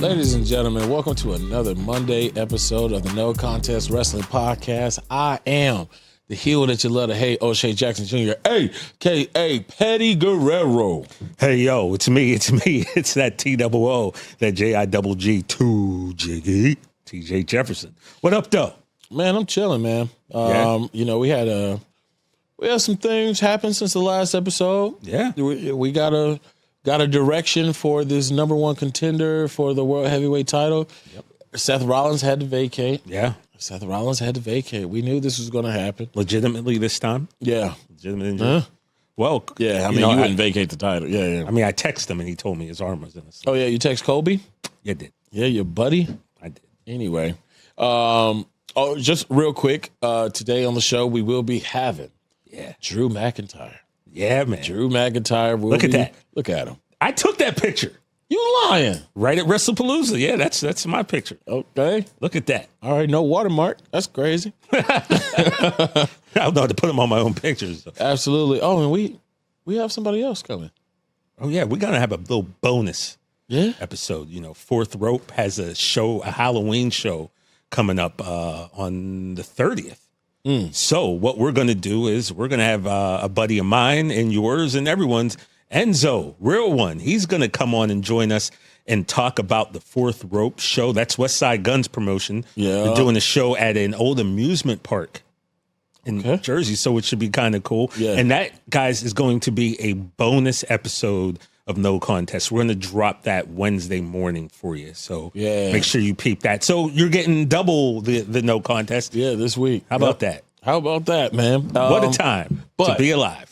Ladies and gentlemen, welcome to another Monday episode of the No Contest Wrestling Podcast. I am the heel that you love to hate, O'Shea Jackson Jr., a.k.a. Petty Guerrero. Hey, yo, it's me. It's that T-double-O, that J-I-double-G, Jiggy, TJ Jefferson. What up, though? Man, I'm chilling, man. You know, we had some things happen since the last episode. Yeah. We got a direction for this number one contender for the World Heavyweight title. Yep. Seth Rollins had to vacate. Yeah. Seth Rollins had to vacate. We knew this was going to happen. Legitimately this time? Yeah. Legitimate injury? Well, yeah, I mean, you wouldn't vacate the title. Yeah. I mean, I texted him and he told me his arm was in a Oh, yeah, you text Kobe? Yeah, I did. Yeah, your buddy? I did. Anyway, just real quick, today on the show, we will be having Drew McIntyre. Yeah, man. Drew McIntyre will Look at that. Look at him. I took that picture. You lying. Right at WrestlePalooza. Yeah, that's my picture. Okay. Look at that. All right, no watermark. That's crazy. I don't know how to put them on my own pictures. Absolutely. Oh, and we have somebody else coming. Oh, yeah, we're going to have a little bonus episode. You know, Fourth Rope has a Halloween show coming up on the 30th. So what we're going to do is we're going to have a buddy of mine and yours and everyone's, Enzo, real one. He's going to come on and join us and talk about the Fourth Rope show. That's West Side Guns promotion. Yeah. They're doing a show at an old amusement park in Jersey, so it should be kind of cool. Yeah. And that, guys, is going to be a bonus episode of No Contest. We're going to drop that Wednesday morning for you. So make sure you peep that. So you're getting double the No Contest. Yeah, this week. How about that? How about that, man? What a time to be alive.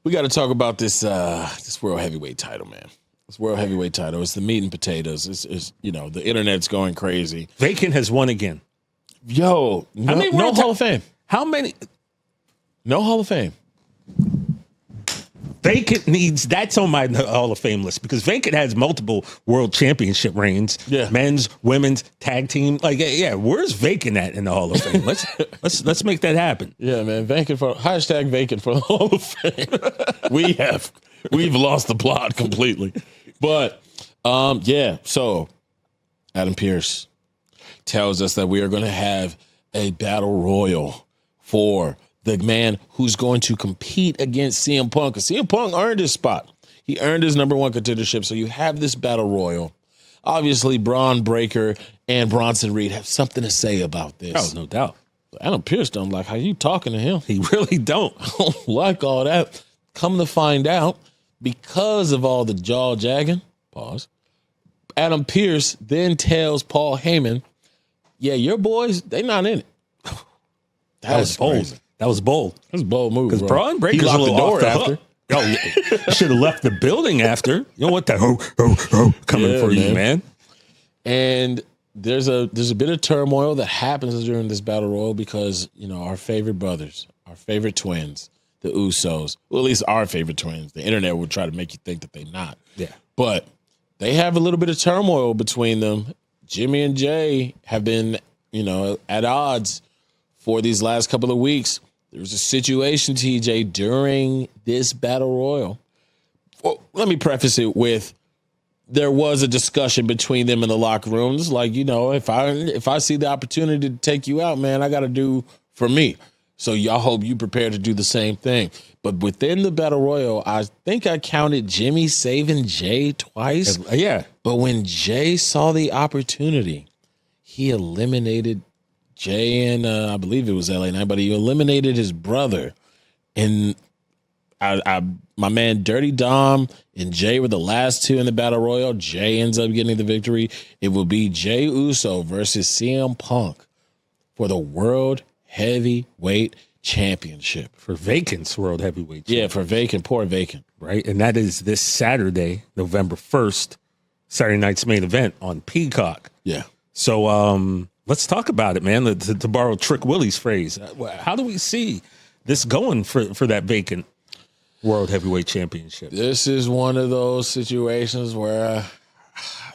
We got to talk about this World Heavyweight title, man. This World Heavyweight title. It's the meat and potatoes. It's you know, the internet's going crazy. Vacant has won again. Yo, no Hall of Fame. How many? No Hall of Fame. Vacant needs, that's on my Hall of Fame list because Vacant has multiple world championship reigns. Yeah. Men's, women's, tag team. Like, yeah, where's Vacant at in the Hall of Fame? Let's make that happen. Yeah, man. Vacant for the Hall of Fame. We've lost the plot completely. But so Adam Pearce tells us that we are going to have a battle royal for the man who's going to compete against CM Punk. Because CM Punk earned his spot. He earned his number one contendership. So you have this battle royal. Obviously, Braun Breaker and Bronson Reed have something to say about this. Oh, no doubt. Adam Pearce don't like how you talking to him. He really don't. I don't like all that. Come to find out, because of all the jaw jagging, Adam Pearce then tells Paul Heyman, yeah, your boys, they not in it. That was bold. Crazy. That was bold. That was a bold move, because Braun Breaker's locked the door after. Oh, yeah. Should have left the building after. You don't want that coming for you, man. And there's a bit of turmoil that happens during this battle royal because, you know, our favorite brothers, our favorite twins, the Usos, well, at least our favorite twins. The internet will try to make you think that they're not. Yeah. But they have a little bit of turmoil between them. Jimmy and Jay have been, you know, at odds for these last couple of weeks. There was a situation, TJ, during this battle royal. Well, let me preface it with there was a discussion between them in the locker rooms. Like, you know, if I see the opportunity to take you out, man, I got to do for me. So y'all hope you prepare to do the same thing. But within the battle royal, I think I counted Jimmy saving Jay twice. Yeah. But when Jay saw the opportunity, he eliminated Jay and I believe it was LA Knight, but he eliminated his brother. And my man Dirty Dom and Jay were the last two in the battle royal. Jay ends up getting the victory. It will be Jey Uso versus CM Punk for the World Heavyweight Championship. For Vacant's World Heavyweight Championship. Yeah, for Vacant, poor Vacant. Right, and that is this Saturday, November 1st, Saturday night's main event on Peacock. Yeah. So let's talk about it, man. To borrow Trick Willie's phrase, how do we see this going for that Vacant World Heavyweight Championship? This is one of those situations where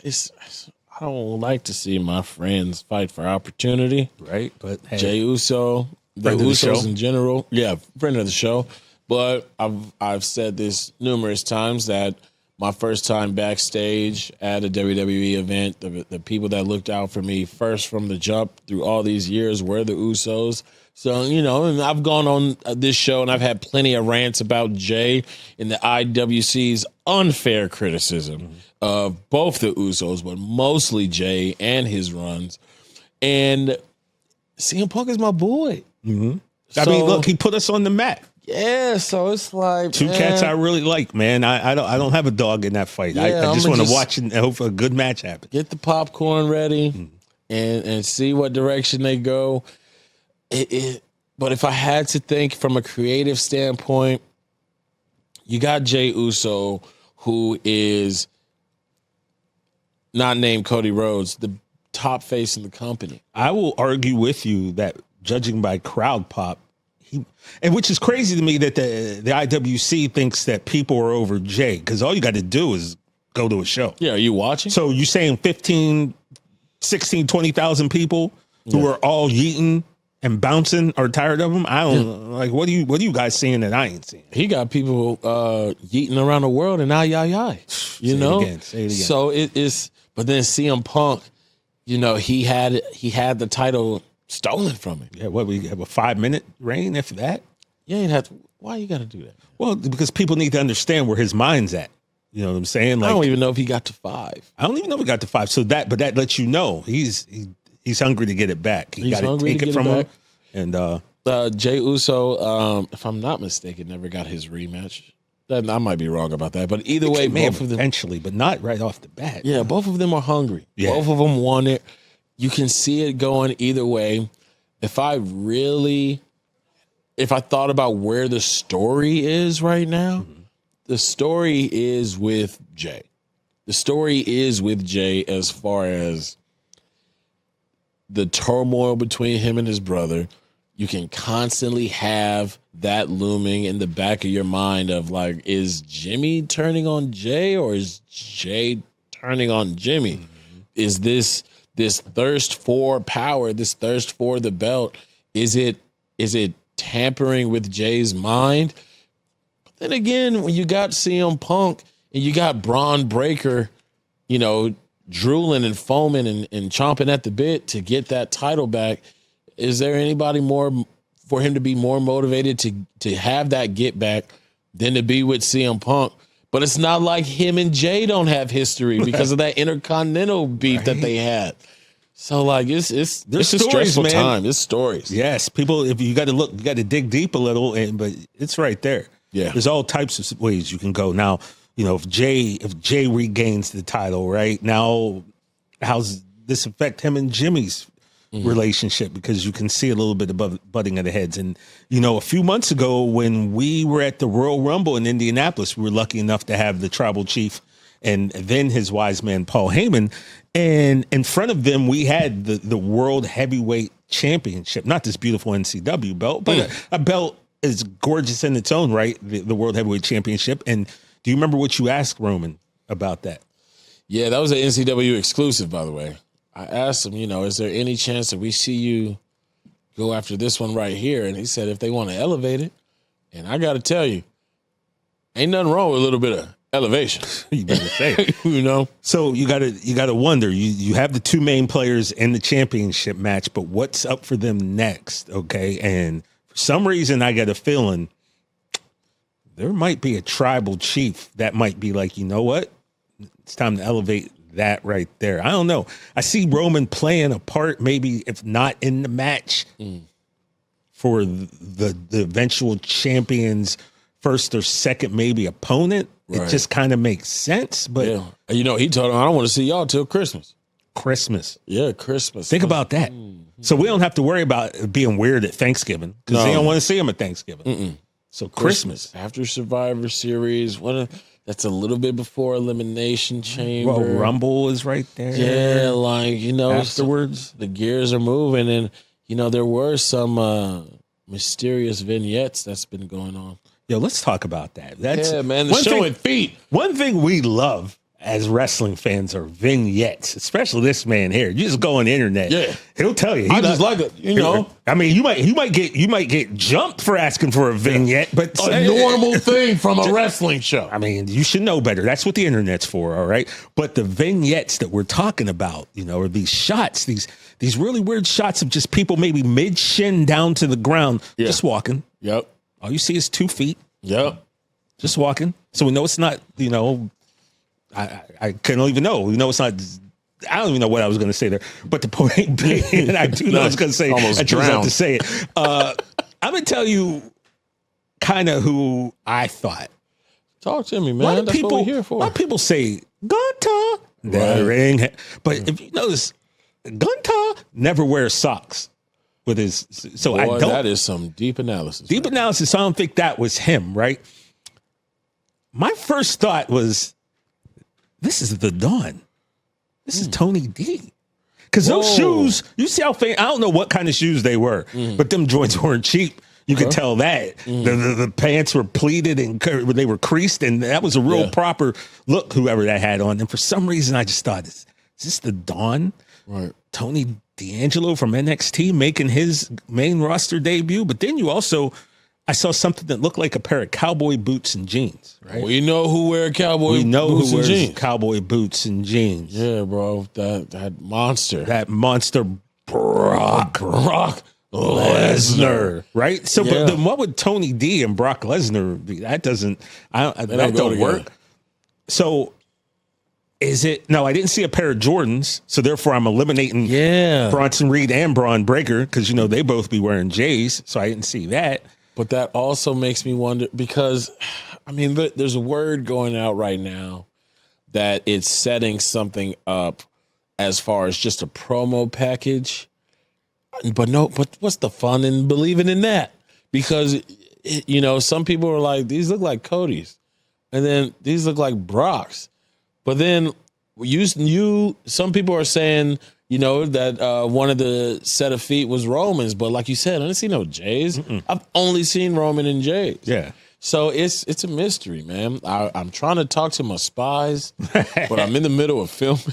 I don't like to see my friends fight for opportunity. Right, but hey, Jey Uso, the Usos in general. Yeah, friend of the show. But I've said this numerous times that my first time backstage at a WWE event, the people that looked out for me first from the jump through all these years were the Usos. So, and I've gone on this show and I've had plenty of rants about Jay and the IWC's unfair criticism of both the Usos, but mostly Jay and his runs. And CM Punk is my boy. Mm-hmm. I mean, look, he put us on the map. Yeah, so it's like two cats I really like, man. I don't have a dog in that fight. Yeah, I just want to watch and hope a good match happens. Get the popcorn ready and see what direction they go. But if I had to think from a creative standpoint, you got Jey Uso, who is not named Cody Rhodes, the top face in the company. I will argue with you that judging by crowd pop, and which is crazy to me that the IWC thinks that people are over Jay, because all you got to do is go to a show. Yeah, are you watching? So you saying 15, 16, 20,000 people who are all yeeting and bouncing are tired of him? I don't like. What are you guys seeing that I ain't seeing? He got people yeeting around the world and Say it again. So it is. But then CM Punk, he had the title stolen from him. Yeah, what, we have a 5-minute reign after that? You ain't have to. Why you got to do that? Well, because people need to understand where his mind's at. You know what I'm saying? Like, I don't even know if he got to 5. I don't even know if he got to 5. So but that lets you know he's hungry to get it back. He got to take it from him. And Jey Uso, if I'm not mistaken, never got his rematch. I might be wrong about that, but either way, both of them eventually, but not right off the bat. Yeah, both of them are hungry. Yeah. Both of them want it. You can see it going either way. If I thought about where the story is right now, the story is with Jay. The story is with Jay as far as the turmoil between him and his brother. You can constantly have that looming in the back of your mind of like, is Jimmy turning on Jay or is Jay turning on Jimmy? Is this thirst for power, this thirst for the belt, is it tampering with Jay's mind? But then again, when you got CM Punk and you got Braun Breaker, drooling and foaming and chomping at the bit to get that title back, is there anybody more for him to be more motivated to have that get back than to be with CM Punk? But it's not like him and Jay don't have history because of that intercontinental beef that they had. So like it's a stressful time. It's stories. Yes, people. If you got to look, you got to dig deep a little, but it's right there. Yeah, there's all types of ways you can go. Now, if Jay regains the title, right now, how's this affect him and Jimmy's relationship? Because you can see a little bit above butting of the heads. And a few months ago when we were at the Royal Rumble in Indianapolis, we were lucky enough to have the tribal chief and then his wise man Paul Heyman, and in front of them we had the World Heavyweight Championship, not this beautiful NCW belt, but a belt is gorgeous in its own right, the World Heavyweight Championship. And do you remember what you asked Roman about that? Yeah, that was an NCW exclusive, by the way. I asked him, is there any chance that we see you go after this one right here? And he said if they want to elevate it. And I got to tell you, ain't nothing wrong with a little bit of elevation. You better say it. So you gotta wonder. You have the two main players in the championship match, but what's up for them next? Okay, and for some reason I got a feeling there might be a tribal chief that might be like, you know what? It's time to elevate that right there. I don't know. I see Roman playing a part, maybe if not in the match, for the eventual champion's first or second maybe opponent. Right. It just kind of makes sense. But he told him, I don't want to see y'all till Christmas. Yeah, Christmas. Think about that. So we don't have to worry about it being weird at Thanksgiving because they don't want to see him at Thanksgiving. So Christmas after Survivor Series, that's a little bit before Elimination Chamber. Well, Rumble is right there. Yeah, afterwards the gears are moving, and there were some mysterious vignettes that's been going on. Let's talk about that. Man, the showing feet. One thing we love as wrestling fans are vignettes, especially this man here. You just go on the internet. Yeah. He'll tell you. I just like it, you know. I mean, you might get jumped for asking for a vignette, but a normal thing from a wrestling show. I mean, you should know better. That's what the internet's for, all right? But the vignettes that we're talking about, you know, are these shots, these really weird shots of just people maybe mid-shin down to the ground, just walking. Yep. All you see is 2 feet. Yep. Just walking. So we know it's not, you know, I can't even know. We know it's not. I don't even know what I was going to say there. But the point being, and I do know I was going to say, almost I chose not drowned. to say it. I'm going to tell you kind of who I thought. Talk to me, man. That's what we're here for. A lot of people say, Gunta. Right. But if you notice, Gunta never wears socks with his. So Boy, I don't. That is some deep analysis. Deep analysis. So I don't think that was him, right? My first thought was, this is the Dawn. This is Tony D. Because those shoes, you see how I don't know what kind of shoes they were, but them joints weren't cheap. You could tell that. The pants were pleated and they were creased, and that was a real proper look, whoever that had on. And for some reason, I just thought, is this the Dawn? Right. Tony D'Angelo from NXT making his main roster debut. But then I saw something that looked like a pair of cowboy boots and jeans, right? We know who wear cowboy boots and jeans. Cowboy boots and jeans. Yeah, bro. That monster. That monster Brock Lesnar. Right? So but then what would Tony D and Brock Lesnar be? That doesn't work. So is it? No, I didn't see a pair of Jordans, so therefore I'm eliminating Bronson Reed and Braun Breaker, because you know they both be wearing J's, so I didn't see that. But that also makes me wonder, because, I mean, there's a word going out right now that it's setting something up as far as just a promo package. But what's the fun in believing in that? Because, you know, some people are like, these look like Cody's. And then these look like Brock's. But then some people are saying, you know, that one of the set of feet was Roman's, but like you said, I didn't see no J's. I've only seen Roman and J's. Yeah. So it's a mystery, man. I'm trying to talk to my spies, but I'm in the middle of filming.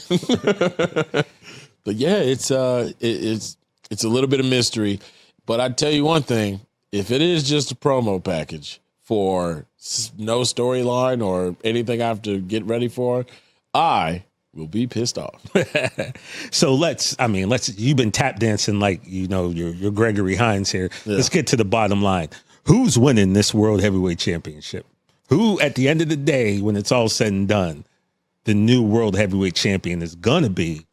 But yeah, it's a little bit of mystery. But I tell you one thing: if it is just a promo package for no storyline or anything I have to get ready for, I will be pissed off. So you've been tap dancing like, you know, you're Gregory Hines here. Yeah. Let's get to the bottom line. Who's winning this World Heavyweight Championship? Who, at the end of the day, when it's all said and done, the new World Heavyweight Champion is going to be?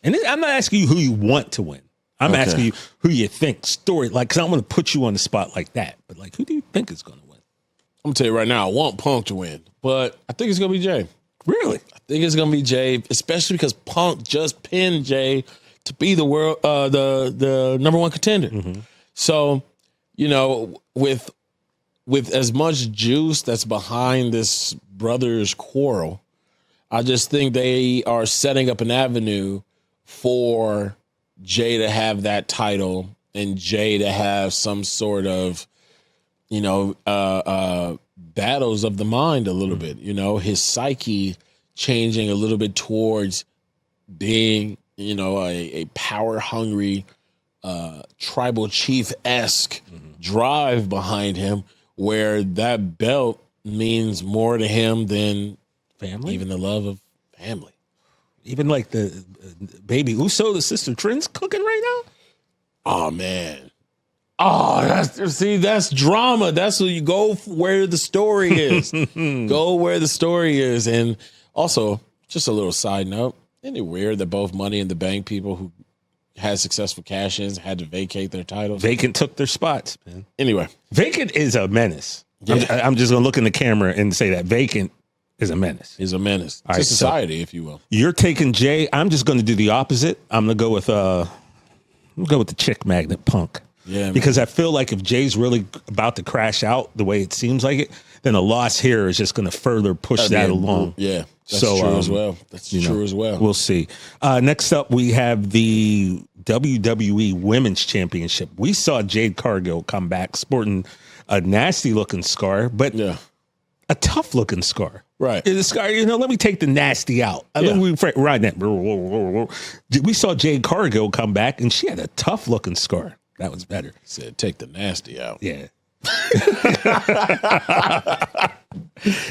And I'm not asking you who you want to win. I'm asking you who you think because I don't want to put you on the spot like that. But like, who do you think is going to win? I'm going to tell you right now, I want Punk to win, but I think it's going to be Jay. Really? I think it's going to be Jay, especially because Punk just pinned Jay to be the world, the number one contender. Mm-hmm. So, you know, with as much juice that's behind this brothers' quarrel, I just think they are setting up an avenue for Jay to have that title and Jay to have some sort of, you know, battles of the mind a little bit, you know, his psyche changing a little bit towards being, you know, a power hungry, tribal chief-esque drive behind him, where that belt means more to him than family, even the love of family. Even like the baby Uso, the sister Trin's cooking right now. Oh man. Oh, that's drama. That's where you go where the story is. Go where the story is. And also, just a little side note, isn't it weird that both Money in the Bank people who had successful cash-ins had to vacate their titles? Vacant took their spots, man. Anyway. Vacant is a menace. Yeah. I'm just going to look in the camera and say that Vacant is a menace. Is a menace to society, if you will. You're taking Jay. I'm just going to do the opposite. I'm going to go with the chick magnet Punk. Yeah, because I feel like if Jay's really about to crash out the way it seems like it, then a loss here is just going to further push that along. Yeah, that's true as well. That's true as well. We'll see. Next up, we have the WWE Women's Championship. We saw Jade Cargill come back sporting a nasty-looking scar, but a tough-looking scar. Right. The scar, let me take the nasty out. We saw Jade Cargill come back, and she had a tough-looking scar. That was better. Said, take the nasty out. Yeah.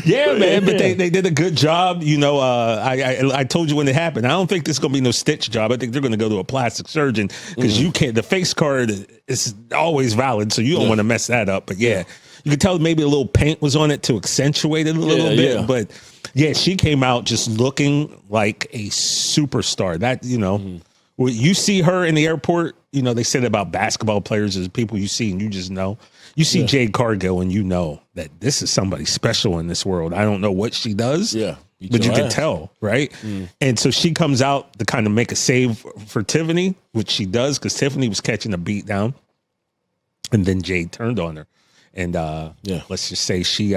Yeah, man, but they did a good job. I told you when it happened. I don't think this is gonna be no stitch job. I think they're gonna go to a plastic surgeon because you can't. The face card is always valid, so you don't want to mess that up. But you could tell maybe a little paint was on it to accentuate it a little bit. Yeah. But she came out just looking like a superstar. That when you see her in the airport, they said about basketball players as people you see and you just know. You see Jade Cargill and you know that this is somebody special in this world. I don't know what she does, but you can tell, right? And so she comes out to kind of make a save for Tiffany, which she does because Tiffany was catching a beat down. And then Jade turned on her. And let's just say she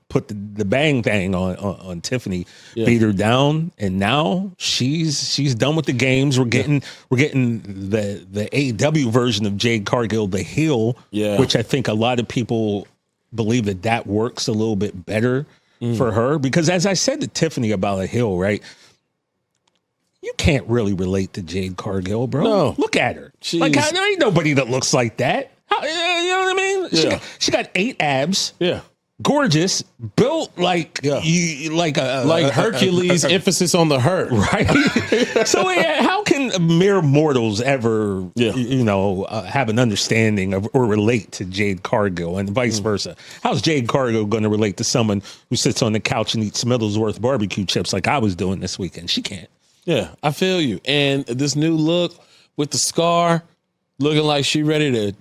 put the bang thing on Tiffany, beat her down, and now she's done with the games. We're getting the AEW version of Jade Cargill, the heel, which I think a lot of people believe that works a little bit better for her because, as I said to Tiffany about a heel, right? You can't really relate to Jade Cargill, bro. No. Look at her. There ain't nobody that looks like that. You know what I mean? Yeah. She got 8 abs. Yeah. Gorgeous, built like Hercules, emphasis on the hurt, right? So how can mere mortals ever, have an understanding of or relate to Jade Cargill and vice versa? How's Jade Cargill going to relate to someone who sits on the couch and eats Smithsworth barbecue chips like I was doing this weekend? She can't. Yeah, I feel you. And this new look with the scar, looking like she ready to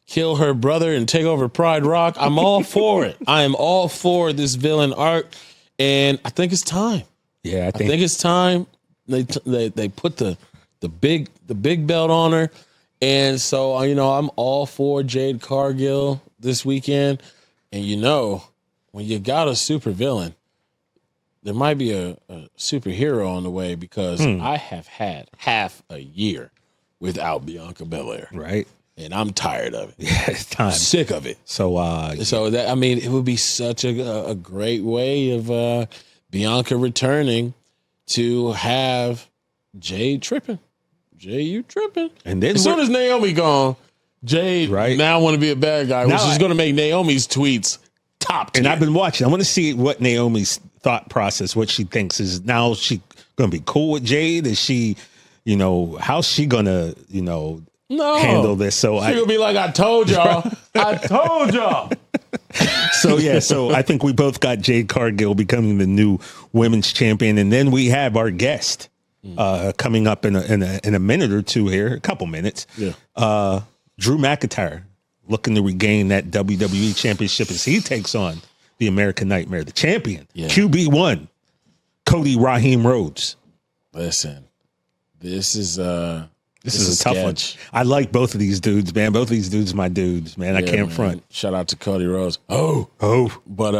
kill her brother and take over Pride Rock. I'm all for it. I am all for this villain arc, and I think it's time. Yeah, I think it's time. They put the big belt on her, and so I'm all for Jade Cargill this weekend. And when you got a super villain, there might be a superhero on the way because I have had half a year without Bianca Belair. Right. And I'm tired of it. Yeah, it's time. I'm sick of it. So it would be such a great way of Bianca returning to have Jade tripping. Jade, you tripping. And then as soon as Naomi gone, Jade now want to be a bad guy, which is going to make Naomi's tweets top tier. And I've been watching. I want to see what Naomi's thought process, what she thinks is now she going to be cool with Jade. Is she, how's she going to, handle this? So she'll be like, I told y'all. I told y'all. So I think we both got Jade Cargill becoming the new women's champion. And then we have our guest coming up in a minute or two here, a couple minutes. Yeah. Drew McIntyre looking to regain that WWE championship as he takes on the American Nightmare, the champion. Yeah. QB1, Cody Rhodes. Listen, this is a tough one. I like both of these dudes, man. Both of these dudes are my dudes, man. I can't front. Shout out to Cody Rhodes. But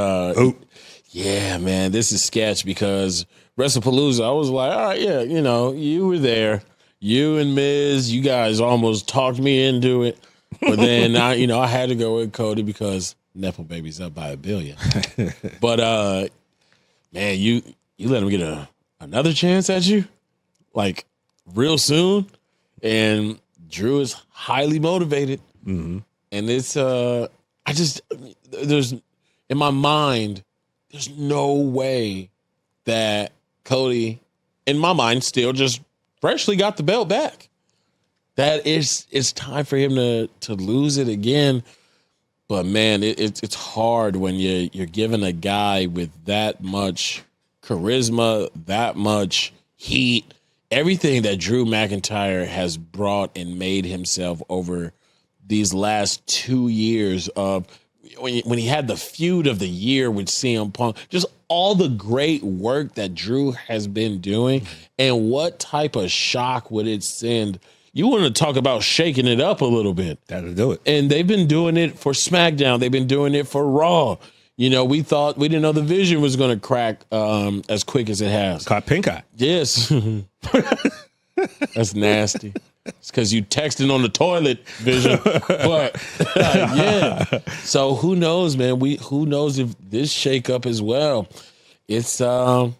yeah, man, this is sketch because WrestlePalooza, I was like, all right, yeah, you were there. You and Miz, you guys almost talked me into it. But then I had to go with Cody because Nepo Baby's up by $1 billion. But man, you let him get another chance at you, like real soon. And Drew is highly motivated. Mm-hmm. And it's there's in my mind, there's no way that Cody, in my mind, still just freshly got the belt back. That it's time for him to lose it again. But man, it's hard when you're giving a guy with that much charisma, that much heat, everything that Drew McIntyre has brought and made himself over these last 2 years of when he had the feud of the year with CM Punk, just all the great work that Drew has been doing, and what type of shock would it send? You want to talk about shaking it up a little bit. That'll do it. And they've been doing it for SmackDown. They've been doing it for Raw. we didn't know the vision was going to crack as quick as it has. Caught pink eye. Yes. That's nasty. It's because you texting on the toilet, Vision. But yeah. So who knows, man? Who knows if this shakeup as well? It's going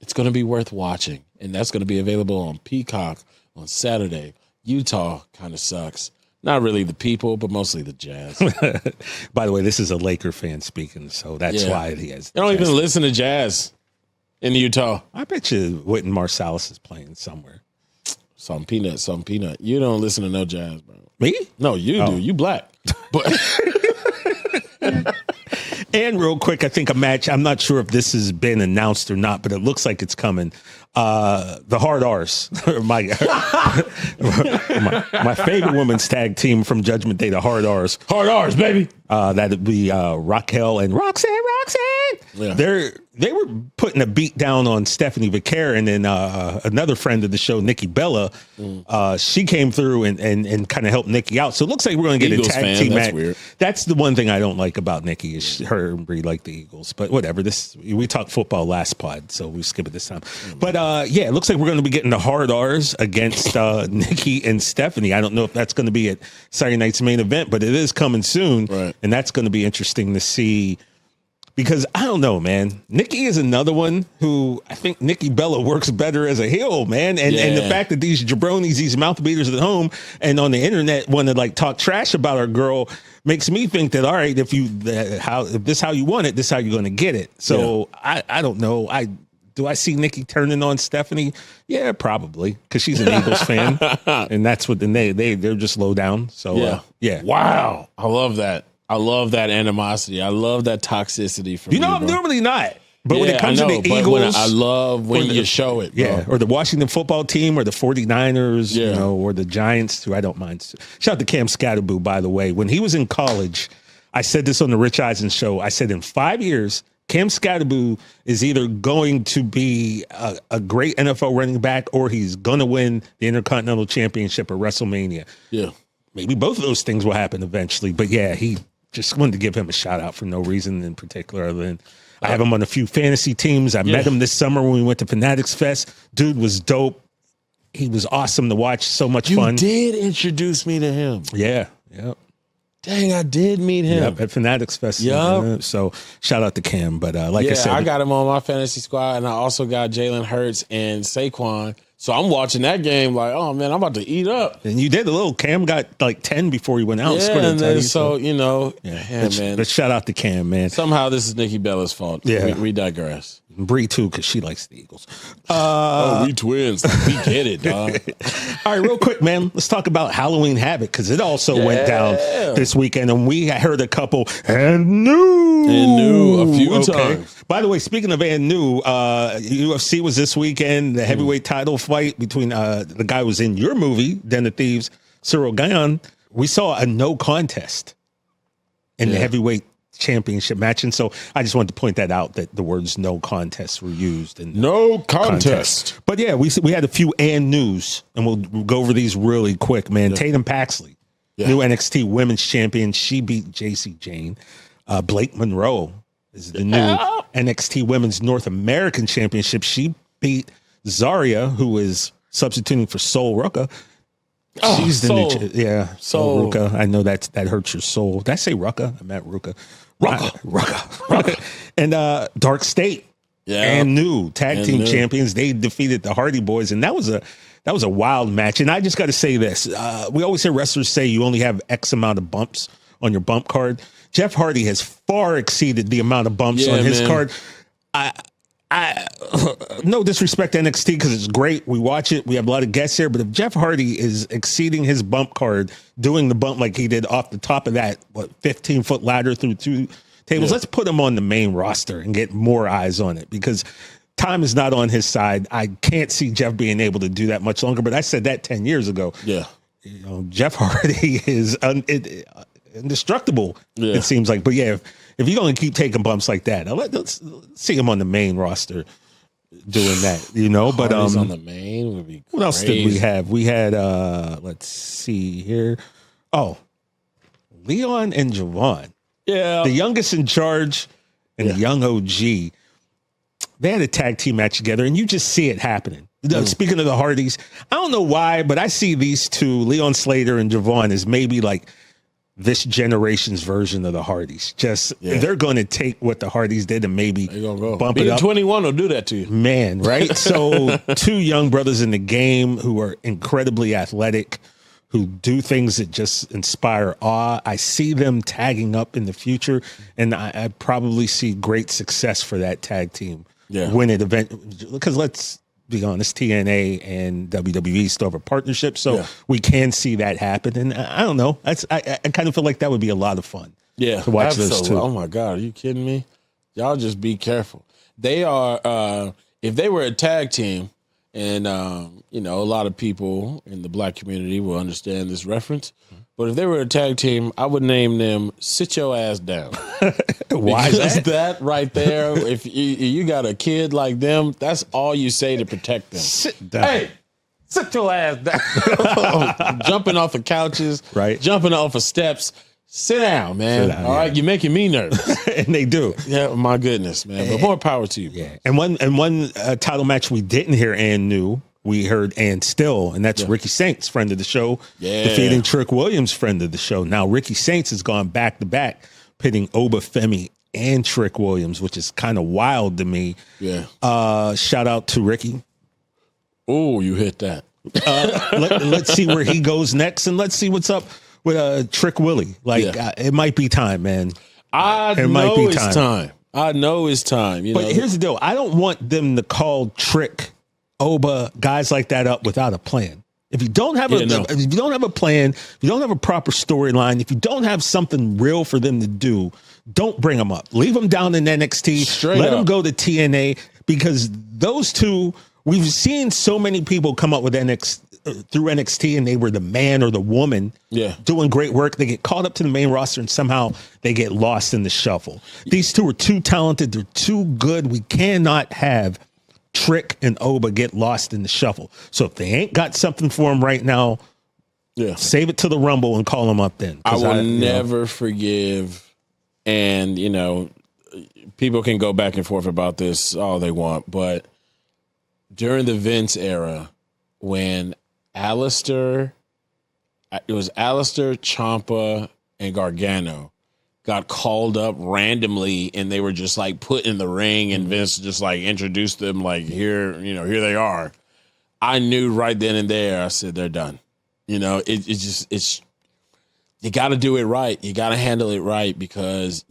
to be worth watching, and that's going to be available on Peacock on Saturday. Utah kind of sucks. Not really the people, but mostly the Jazz. By the way, this is a Laker fan speaking, so that's why he has. They don't even listen to Jazz in Utah. I bet you Wynton Marsalis is playing somewhere. Some peanut. You don't listen to no Jazz, bro. Me? No, you do. You black. But and real quick, I think a match. I'm not sure if this has been announced or not, but it looks like it's coming. The Hard R's, my favorite women's tag team from Judgment Day, the Hard R's. Hard R's, baby. That'd be Raquel and Roxanne. Yeah. They were putting a beat down on Stephanie Vicaire, and then another friend of the show, Nikki Bella, she came through and kind of helped Nikki out. So it looks like we're going to get Eagles a tag fan, team that's match. weird. That's the one thing I don't like about Nikki is her and Brie like the Eagles. But whatever. We talked football last pod, so we skip it this time. But it looks like we're going to be getting the Hard R's against Nikki and Stephanie. I don't know if that's going to be at Saturday night's main event, but it is coming soon, right. And that's going to be interesting to see. Because I don't know, man. Nikki is another one who I think Nikki Bella works better as a heel, man. And the fact that these jabronis, these mouth beaters at home and on the internet want to like talk trash about our girl makes me think that, all right, if this how you want it, this is how you're going to get it. So I don't know. Do I see Nikki turning on Stephanie? Yeah, probably, because she's an Eagles fan, and that's what they're just low down. So yeah. Wow, I love that. I love that animosity. I love that toxicity from you. I'm normally not. But when it comes to the Eagles, I love when you show it. Bro. Yeah, or the Washington football team or the 49ers, or the Giants, who I don't mind. Shout out to Cam Scatterboo, by the way. When he was in college, I said this on the Rich Eisen show. I said in 5 years, Cam Scatterboo is either going to be a great NFL running back or he's going to win the Intercontinental Championship or WrestleMania. Yeah. Maybe both of those things will happen eventually. But yeah, he just wanted to give him a shout out for no reason in particular other than I have him on a few fantasy teams. I met him this summer when we went to Fanatics Fest. Dude was dope. He was awesome to watch. So much fun. You did introduce me to him. Yeah. Yep. Dang, I did meet him. Yep, at Fanatics Fest. Yep. So shout out to Cam. But like I said, I got him on my fantasy squad, and I also got Jalen Hurts and Saquon. So I'm watching that game like, oh, man, I'm about to eat up. And you did a little. Cam got like 10 before he went out. Yeah, and then, man. But shout out to Cam, man. Somehow this is Nikki Bella's fault. Yeah. We digress. Brie, too, because she likes the Eagles. We twins. We get it, dog. All right, real quick, man. Let's talk about Halloween Havoc, because it also went down this weekend, and we heard a couple and new a few times. By the way, speaking of and new, UFC was this weekend, the heavyweight title fight between the guy who was in your movie, Den of Thieves, Cyril Gane. We saw a no contest in the heavyweight championship match, and so I just wanted to point that out, that the words no contest were used. And no contest. But yeah, we had a few and news, and we'll go over these really quick, man. Tatum Paxley, new NXT women's champion. She beat JC Jane. Blake Monroe is the new NXT women's North American championship. She beat Zarya, who is substituting for Sol Ruka. She's the new Sol Ruka. I know that hurts your soul. Did I say Ruka? I meant Ruka. Ruka. And Dark State. And new tag team champions. They defeated the Hardy Boys, and that was a wild match. And I just got to say this: we always hear wrestlers say you only have X amount of bumps on your bump card. Jeff Hardy has far exceeded the amount of bumps on his card. I no disrespect to NXT, because it's great. We watch it. We have a lot of guests here. But if Jeff Hardy is exceeding his bump card, doing the bump like he did off the top of that 15-foot ladder through 2 tables, let's put him on the main roster and get more eyes on it, because time is not on his side. I can't see Jeff being able to do that much longer. But I said that 10 years ago. Yeah, Jeff Hardy is indestructible. It seems like. But yeah, if you're going to keep taking bumps like that, let's see him on the main roster doing that, But on the main would be crazy. What else did we have? We had let's see here. Oh, Leon and Javon. Yeah, the youngest in charge and the Young OG, they had a tag team match together, and you just see it happening. Speaking of the Hardys, I don't know why, but I see these two, Leon Slater and Javon, as maybe like this generation's version of the Hardys. They're going to take what the Hardys did and maybe bump it up. 21 will do that to you. Man, right? So two young brothers in the game who are incredibly athletic, who do things that just inspire awe. I see them tagging up in the future, and I probably see great success for that tag team when it eventually, because let's be honest, TNA and WWE still have a partnership, so we can see that happen. And I don't know. I kind of feel like that would be a lot of fun. Yeah, to watch those two. Oh my God, are you kidding me? Y'all just be careful. They are, if they were a tag team, and you know, a lot of people in the black community will understand this reference. But if they were a tag team, I would name them "Sit Your Ass Down." Why is that right there? If you got a kid like them, that's all you say to protect them. Sit down. Hey, sit your ass down. Jumping off of couches, right? Jumping off of steps. Sit down, man. All right, you're making me nervous. And they do. Yeah, my goodness, man. But more power to you. Yeah. And one title match we didn't hear and knew. We heard and still, and that's Ricky Saints, friend of the show, defeating Trick Williams, friend of the show. Now, Ricky Saints has gone back to back, pitting Oba Femi and Trick Williams, which is kind of wild to me. Yeah. Shout out to Ricky. Oh, you hit that. Let's see where he goes next, and let's see what's up with Trick Willie. It might be time, man. I know it's time. But here's the deal. I don't want them to call Trick, Oba, guys like that up without a plan. If you don't have if you don't have a plan, if you don't have a proper storyline, if you don't have something real for them to do, don't bring them up. Leave them down in NXT. Let them go to TNA, because those two, we've seen so many people come up with through NXT, and they were the man or the woman doing great work. They get caught up to the main roster, and somehow they get lost in the shuffle. These two are too talented. They're too good. We cannot have Trick and Oba get lost in the shuffle. So if they ain't got something for them right now, save it to the Rumble and call them up then. I will never forgive, and people can go back and forth about this all they want, but during the Vince era, when Alistair, Ciampa, and Gargano got called up randomly, and they were just like put in the ring, and Vince just like introduced them like, here they are. I knew right then and there, I said, they're done. It's you got to do it right. You got to handle it right, because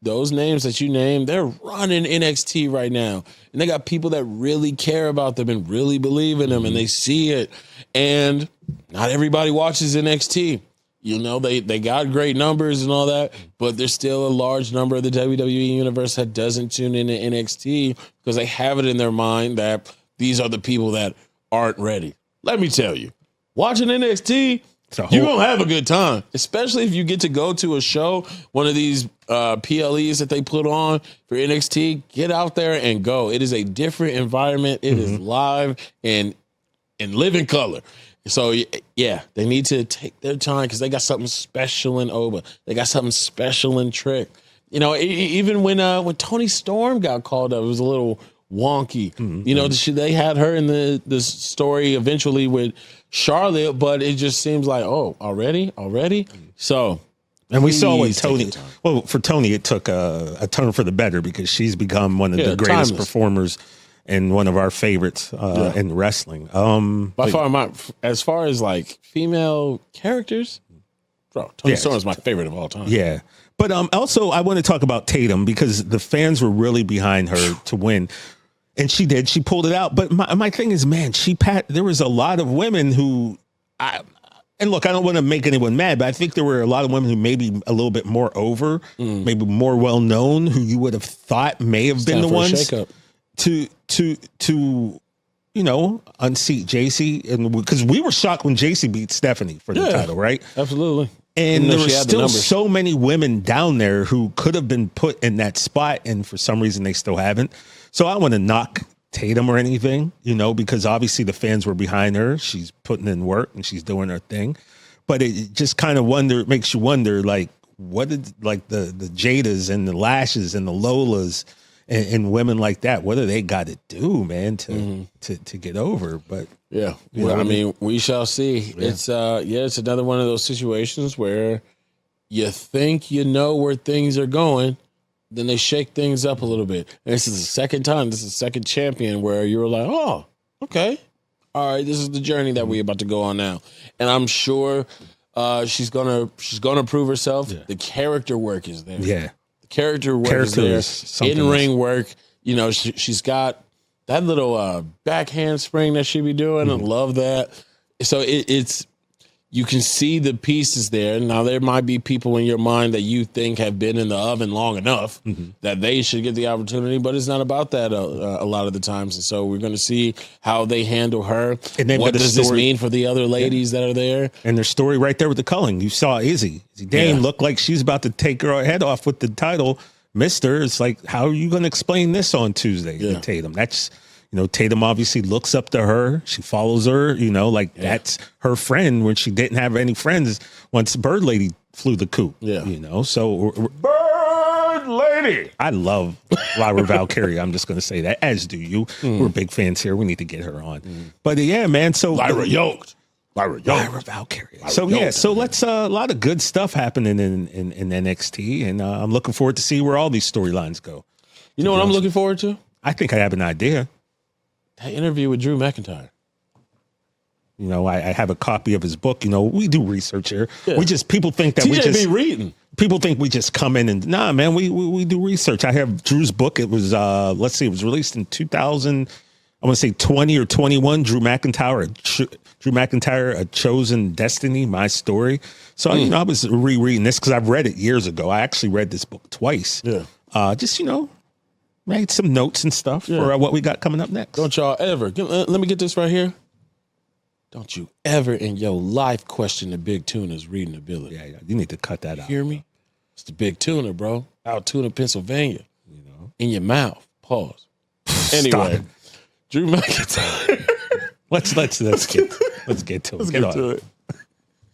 those names that you named, they're running NXT right now, and they got people that really care about them and really believe in them, and they see it. And not everybody watches NXT. They got great numbers and all that, but there's still a large number of the WWE universe that doesn't tune into NXT because they have it in their mind that these are the people that aren't ready. Let me tell you, watching NXT, you're going to have a good time, especially if you get to go to a show, one of these PLEs that they put on for NXT. Get out there and go. It is a different environment. It is live and in living color. So, they need to take their time, because they got something special in Oba. They got something special in Trick. Even when Toni Storm got called up, it was a little wonky. They had her in the story eventually with Charlotte, but it just seems like, already? So, and we saw with Toni. Well, for Toni, it took a turn for the better, because she's become one of the greatest performers and one of our favorites in wrestling. By far, as far as like female characters, Toni Storm is my favorite of all time. Yeah. But also, I want to talk about Tatum, because the fans were really behind her to win. And she did. She pulled it out. But my thing is, man, there was a lot of women who, and look, I don't want to make anyone mad, but I think there were a lot of women who maybe a little bit more over, maybe more well known, who you would have thought may have been the ones to unseat JC, and because we were shocked when JC beat Stephanie for the title, right? Absolutely. And there were still so many women down there who could have been put in that spot, and for some reason they still haven't. So I want to knock Tatum or anything, because obviously the fans were behind her. She's putting in work and she's doing her thing. But it just kind of makes you wonder, like, what did like the Jadas and the Lashes and the Lolas and women like that, what do they got to do, man, to get over? But yeah, well, I mean, we shall see. Yeah. It's another one of those situations where you think you know where things are going, then they shake things up a little bit. And this is the second time, this is the second champion where you were like, oh, okay. All right, this is the journey that we're about to go on now. And I'm sure she's gonna prove herself. Yeah. The character work is there. Yeah. The character work is there. In-ring work. You know, she's got that little back handspring that she be doing. I love that. So it's you can see the pieces there. Now, there might be people in your mind that you think have been in the oven long enough that they should get the opportunity, but it's not about that a lot of the times. And so we're going to see how they handle her. And what does this mean for the other ladies that are there? And their story right there with the culling. You saw Izzy. Dane looked like she's about to take her head off with the title. Mister, it's like, how are you going to explain this on Tuesday to Tatum? That's... You know, Tatum obviously looks up to her. She follows her, you know, like that's her friend when she didn't have any friends once Bird Lady flew the coop, you know. So Bird Lady. I love Lyra Valkyria. I'm just going to say that, as do you. We're big fans here. We need to get her on. But yeah, man. So Lyra Valkyria. So let's a lot of good stuff happening in NXT. And I'm looking forward to see where all these storylines go. You know what I'm looking forward to? I think I have an idea. That interview with Drew McIntyre. You know, I have a copy of his book. You know, we do research here. Yeah. People think that we just be reading. People think we just come in and man, we do research. I have Drew's book. It was it was released in 2000. I want to say 20 or 21. Drew McIntyre, A Chosen Destiny, My Story. So you know, I was rereading this because I've read it years ago. I actually read this book twice. Yeah. Just made some notes and stuff for what we got coming up next. Don't y'all ever, let me get this right here. Don't you ever in your life question the Big Tuna's reading ability. Yeah, you need to cut that out. Hear me? It's the Big Tuna, bro. Out Tuna, Pennsylvania. You know, in your mouth. Pause. Anyway, Drew McIntyre. let's get to it. Let's get to it.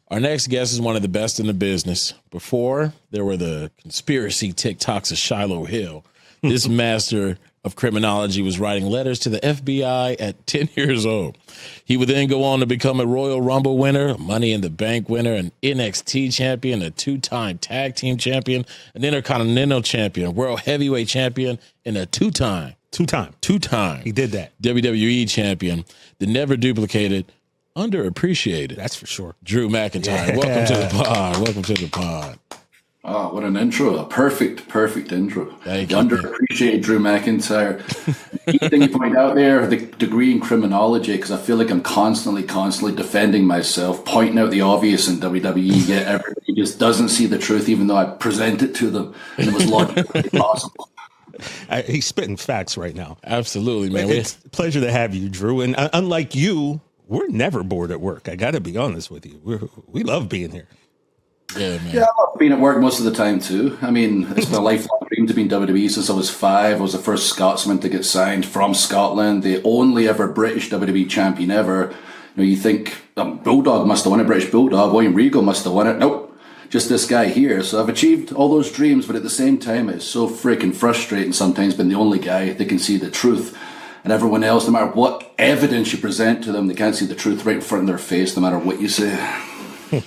Our next guest is one of the best in the business. Before, there were the conspiracy TikToks of Shiloh Hill. This master of criminology was writing letters to the FBI at 10 years old. He would then go on to become a Royal Rumble winner, a Money in the Bank winner, an NXT champion, a two-time tag team champion, an Intercontinental champion, World Heavyweight champion, and a two-time. He did that. WWE champion, the never duplicated, underappreciated. That's for sure. Drew McIntyre. Yeah. Welcome to the pod. Oh, what an intro. A perfect intro. Thank you. Underappreciated Drew McIntyre. The key thing you point out there, the degree in criminology, because I feel like I'm constantly defending myself, pointing out the obvious in WWE, yet everybody just doesn't see the truth, even though I present it to them, and it was logically possible. He's spitting facts right now. Absolutely, man. It's a pleasure to have you, Drew. And unlike you, we're never bored at work. I got to be honest with you. We love being here. Yeah, man. Yeah, I love being at work most of the time too. I mean, it's been a lifelong dream to be in WWE since I was 5. I was the first Scotsman to get signed from Scotland, the only ever British WWE champion ever. You know, you think Bulldog must have won it, British Bulldog, William Regal must have won it. Nope, just this guy here. So I've achieved all those dreams, but at the same time, it's so freaking frustrating sometimes being the only guy that can see the truth. And everyone else, no matter what evidence you present to them, they can't see the truth right in front of their face, no matter what you say.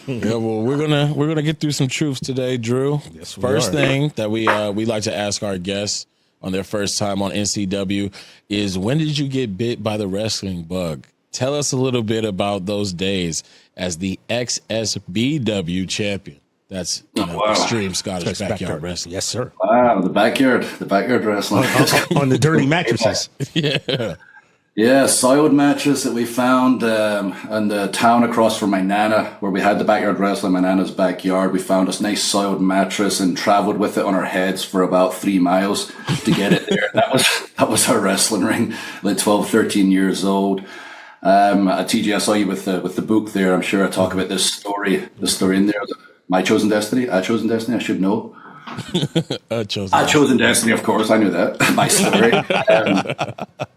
Yeah, well, we're gonna get through some truths today, Drew. Yes, first thing that we like to ask our guests on their first time on NCW is, when did you get bit by the wrestling bug? Tell us a little bit about those days as the XSBW champion. That's Extreme Scottish Backyard Wrestling. Yes, sir. Wow, the backyard wrestling on the dirty mattresses. Yeah, soiled mattress that we found in the town across from my nana, where we had the backyard wrestling, my nana's backyard. We found this nice soiled mattress and traveled with it on our heads for about 3 miles to get it there. That was our wrestling ring, like 12, 13 years old. TJ, I saw you with the book there. I'm sure I talk about this story in there. My Chosen Destiny, I Chosen Destiny, I should know. Chosen Destiny, of course. I knew that. My story.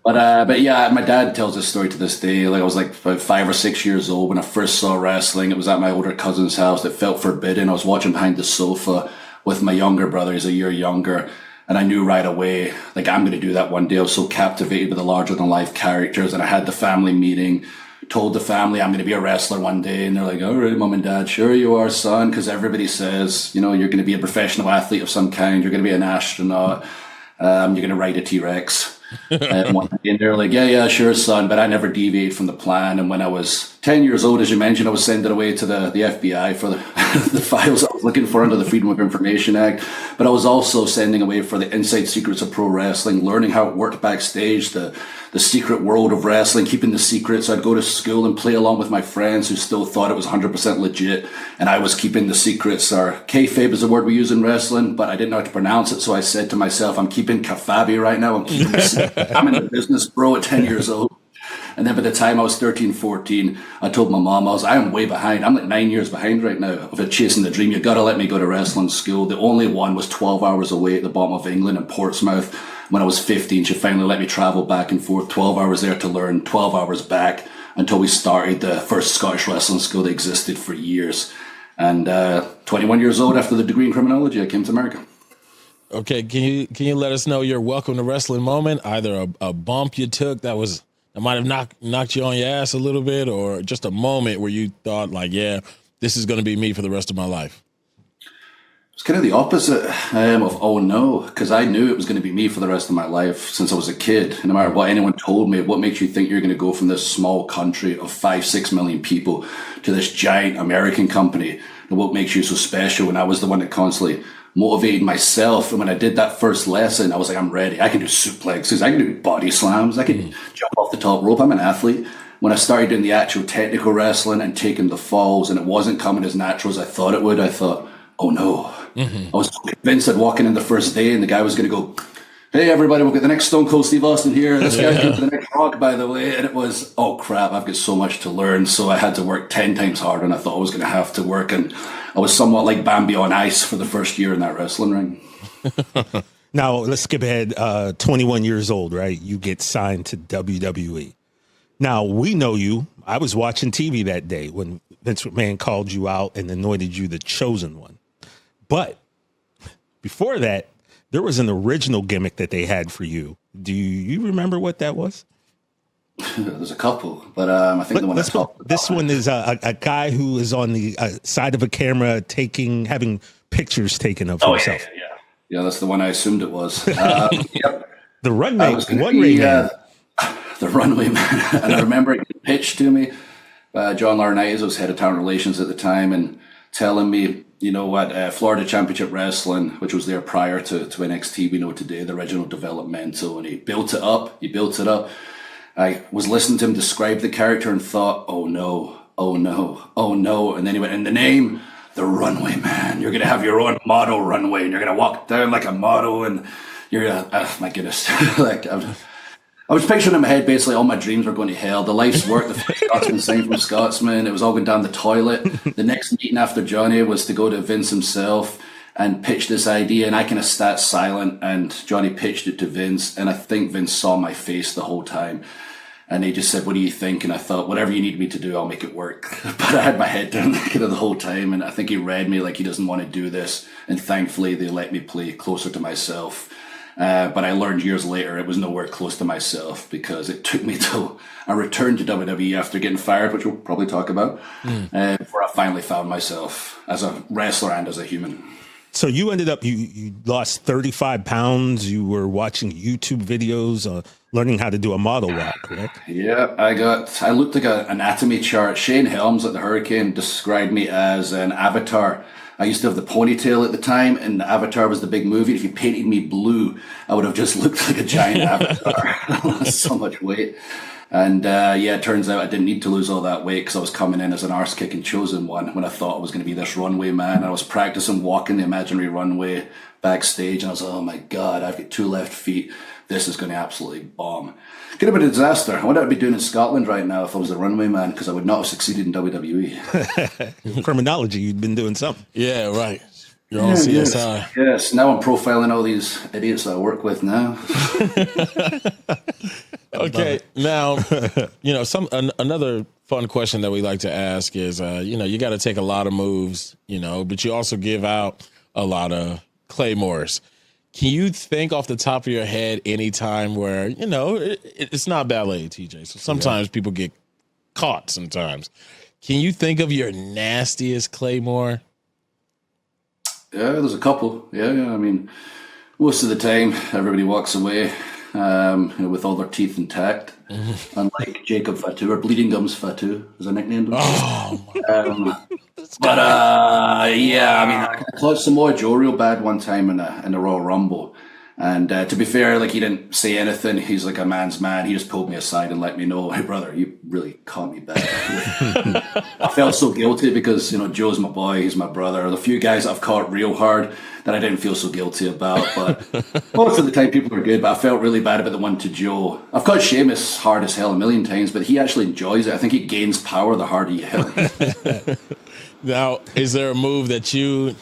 But yeah, my dad tells this story to this day. Like I was like about 5 or 6 years old when I first saw wrestling. It was at my older cousin's house. It felt forbidden. I was watching behind the sofa with my younger brother. He's a year younger. And I knew right away, like, I'm going to do that one day. I was so captivated with the larger than life characters. And I had the family meeting, told the family I'm going to be a wrestler one day. And they're like, all right, mom and dad, sure you are, son. Because everybody says, you know, you're going to be a professional athlete of some kind. You're going to be an astronaut. You're going to ride a T-Rex. And they're like, yeah, sure, son. But I never deviated from the plan. And when I was 10 years old, as you mentioned, I was sent away to the FBI for the, the files I was looking for under the Freedom of Information Act. But I was also sending away for the inside secrets of pro wrestling, learning how it worked backstage, the secret world of wrestling, keeping the secrets. I'd go to school and play along with my friends who still thought it was 100% legit. And I was keeping the secrets. Or kayfabe is a word we use in wrestling, but I didn't know how to pronounce it. So I said to myself, I'm keeping kafabi right now. I'm in the business, bro, at 10 years old. And then by the time I was 13, 14, I told my mom, I am way behind. I'm like 9 years behind right now of chasing the dream. You got to let me go to wrestling school. The only one was 12 hours away at the bottom of England in Portsmouth. When I was 15, she finally let me travel back and forth, 12 hours there to learn, 12 hours back, until we started the first Scottish wrestling school that existed for years. And 21 years old, after the degree in criminology, I came to America. Okay, can you let us know your welcome to wrestling moment? Either a bump you took that might have knocked you on your ass a little bit, or just a moment where you thought, like, yeah, this is going to be me for the rest of my life. It's kind of the opposite of oh no, because I knew it was going to be me for the rest of my life since I was a kid. No matter what anyone told me, what makes you think you're going to go from this small country of 5-6 million people to this giant American company? And what makes you so special? And I was the one that constantly motivated myself. And when I did that first lesson, I was like, I'm ready. I can do suplexes. I can do body slams. I can jump off the top rope. I'm an athlete. When I started doing the actual technical wrestling and taking the falls, and it wasn't coming as natural as I thought it would, I thought, oh no. I was convinced I'd walk in the first day and the guy was going to go, hey, everybody, we'll get the next Stone Cold Steve Austin here. This guy's going to the next Rock, by the way. And it was, oh, crap, I've got so much to learn. So I had to work 10 times harder than I thought I was going to have to work. And I was somewhat like Bambi on ice for the first year in that wrestling ring. Now, let's skip ahead. 21 years old, right? You get signed to WWE. Now, we know you. I was watching TV that day when Vince McMahon called you out and anointed you the chosen one. But before that, there was an original gimmick that they had for you. Do you remember what that was? There's a couple, but I think the one I talked about. This one is a guy who is on the side of a camera having pictures taken of himself. Yeah, that's the one I assumed it was. Yep. The runway man. The runway man. And I remember it getting pitched to me by John Laurinaitis, who was head of talent relations at the time, and telling me, you know what, Florida Championship Wrestling, which was there prior to NXT, we know today, the original developmental, and he built it up. I was listening to him describe the character and thought, oh no. And then he went, in the name, the Runway Man. You're going to have your own model runway, and you're going to walk down like a model, and you're going to, oh my goodness. I was picturing in my head, basically, all my dreams were going to hell. The life's work, the Scotsman sign from Scotsman, it was all going down the toilet. The next meeting after Johnny was to go to Vince himself and pitch this idea, and I kind of sat silent, and Johnny pitched it to Vince, and I think Vince saw my face the whole time. And he just said, what do you think? And I thought, whatever you need me to do, I'll make it work. But I had my head down kind of the whole time, and I think he read me like he doesn't want to do this. And thankfully, they let me play closer to myself. But I learned years later it was nowhere close to myself, because it took me till I returned to WWE after getting fired, which we'll probably talk about, where I finally found myself as a wrestler and as a human. So you ended up, you lost 35 pounds. You were watching YouTube videos, learning how to do a model walk, correct? Yeah, I looked like an anatomy chart. Shane Helms at the Hurricane described me as an avatar. I used to have the ponytail at the time, and the Avatar was the big movie. If you painted me blue, I would have just looked like a giant avatar. I lost so much weight. And it turns out I didn't need to lose all that weight, because I was coming in as an arse-kicking chosen one when I thought I was going to be this runway man. I was practicing walking the imaginary runway backstage, and I was like, oh my God, I've got 2 left feet. This is going to absolutely bomb. Could have been a disaster. I wonder what I'd be doing in Scotland right now if I was a runway man, because I would not have succeeded in WWE. Criminology, you'd been doing something. Yeah, right. You're on CSI. Yes. Now I'm profiling all these idiots that I work with now. Okay. Now, another fun question that we like to ask is, you got to take a lot of moves, but you also give out a lot of claymores. Can you think off the top of your head any time where, it's not ballet, TJ. So sometimes people get caught sometimes. Can you think of your nastiest claymore? Yeah, there's a couple. Yeah. I mean, most of the time, everybody walks away with all their teeth intact. Mm-hmm. Unlike Jacob Fatu, or Bleeding Gums Fatu, as I nicknamed him. I caught Samoa Joe real bad one time in a Royal Rumble. And to be fair, like, he didn't say anything. He's like a man's man. He just pulled me aside and let me know, hey, brother, you really caught me bad. I felt so guilty because, Joe's my boy. He's my brother. The few guys I've caught real hard that I didn't feel so guilty about. But most of the time, people are good. But I felt really bad about the one to Joe. I've caught Sheamus hard as hell a million times, but he actually enjoys it. I think he gains power the harder you hit him. Now, is there a move that you're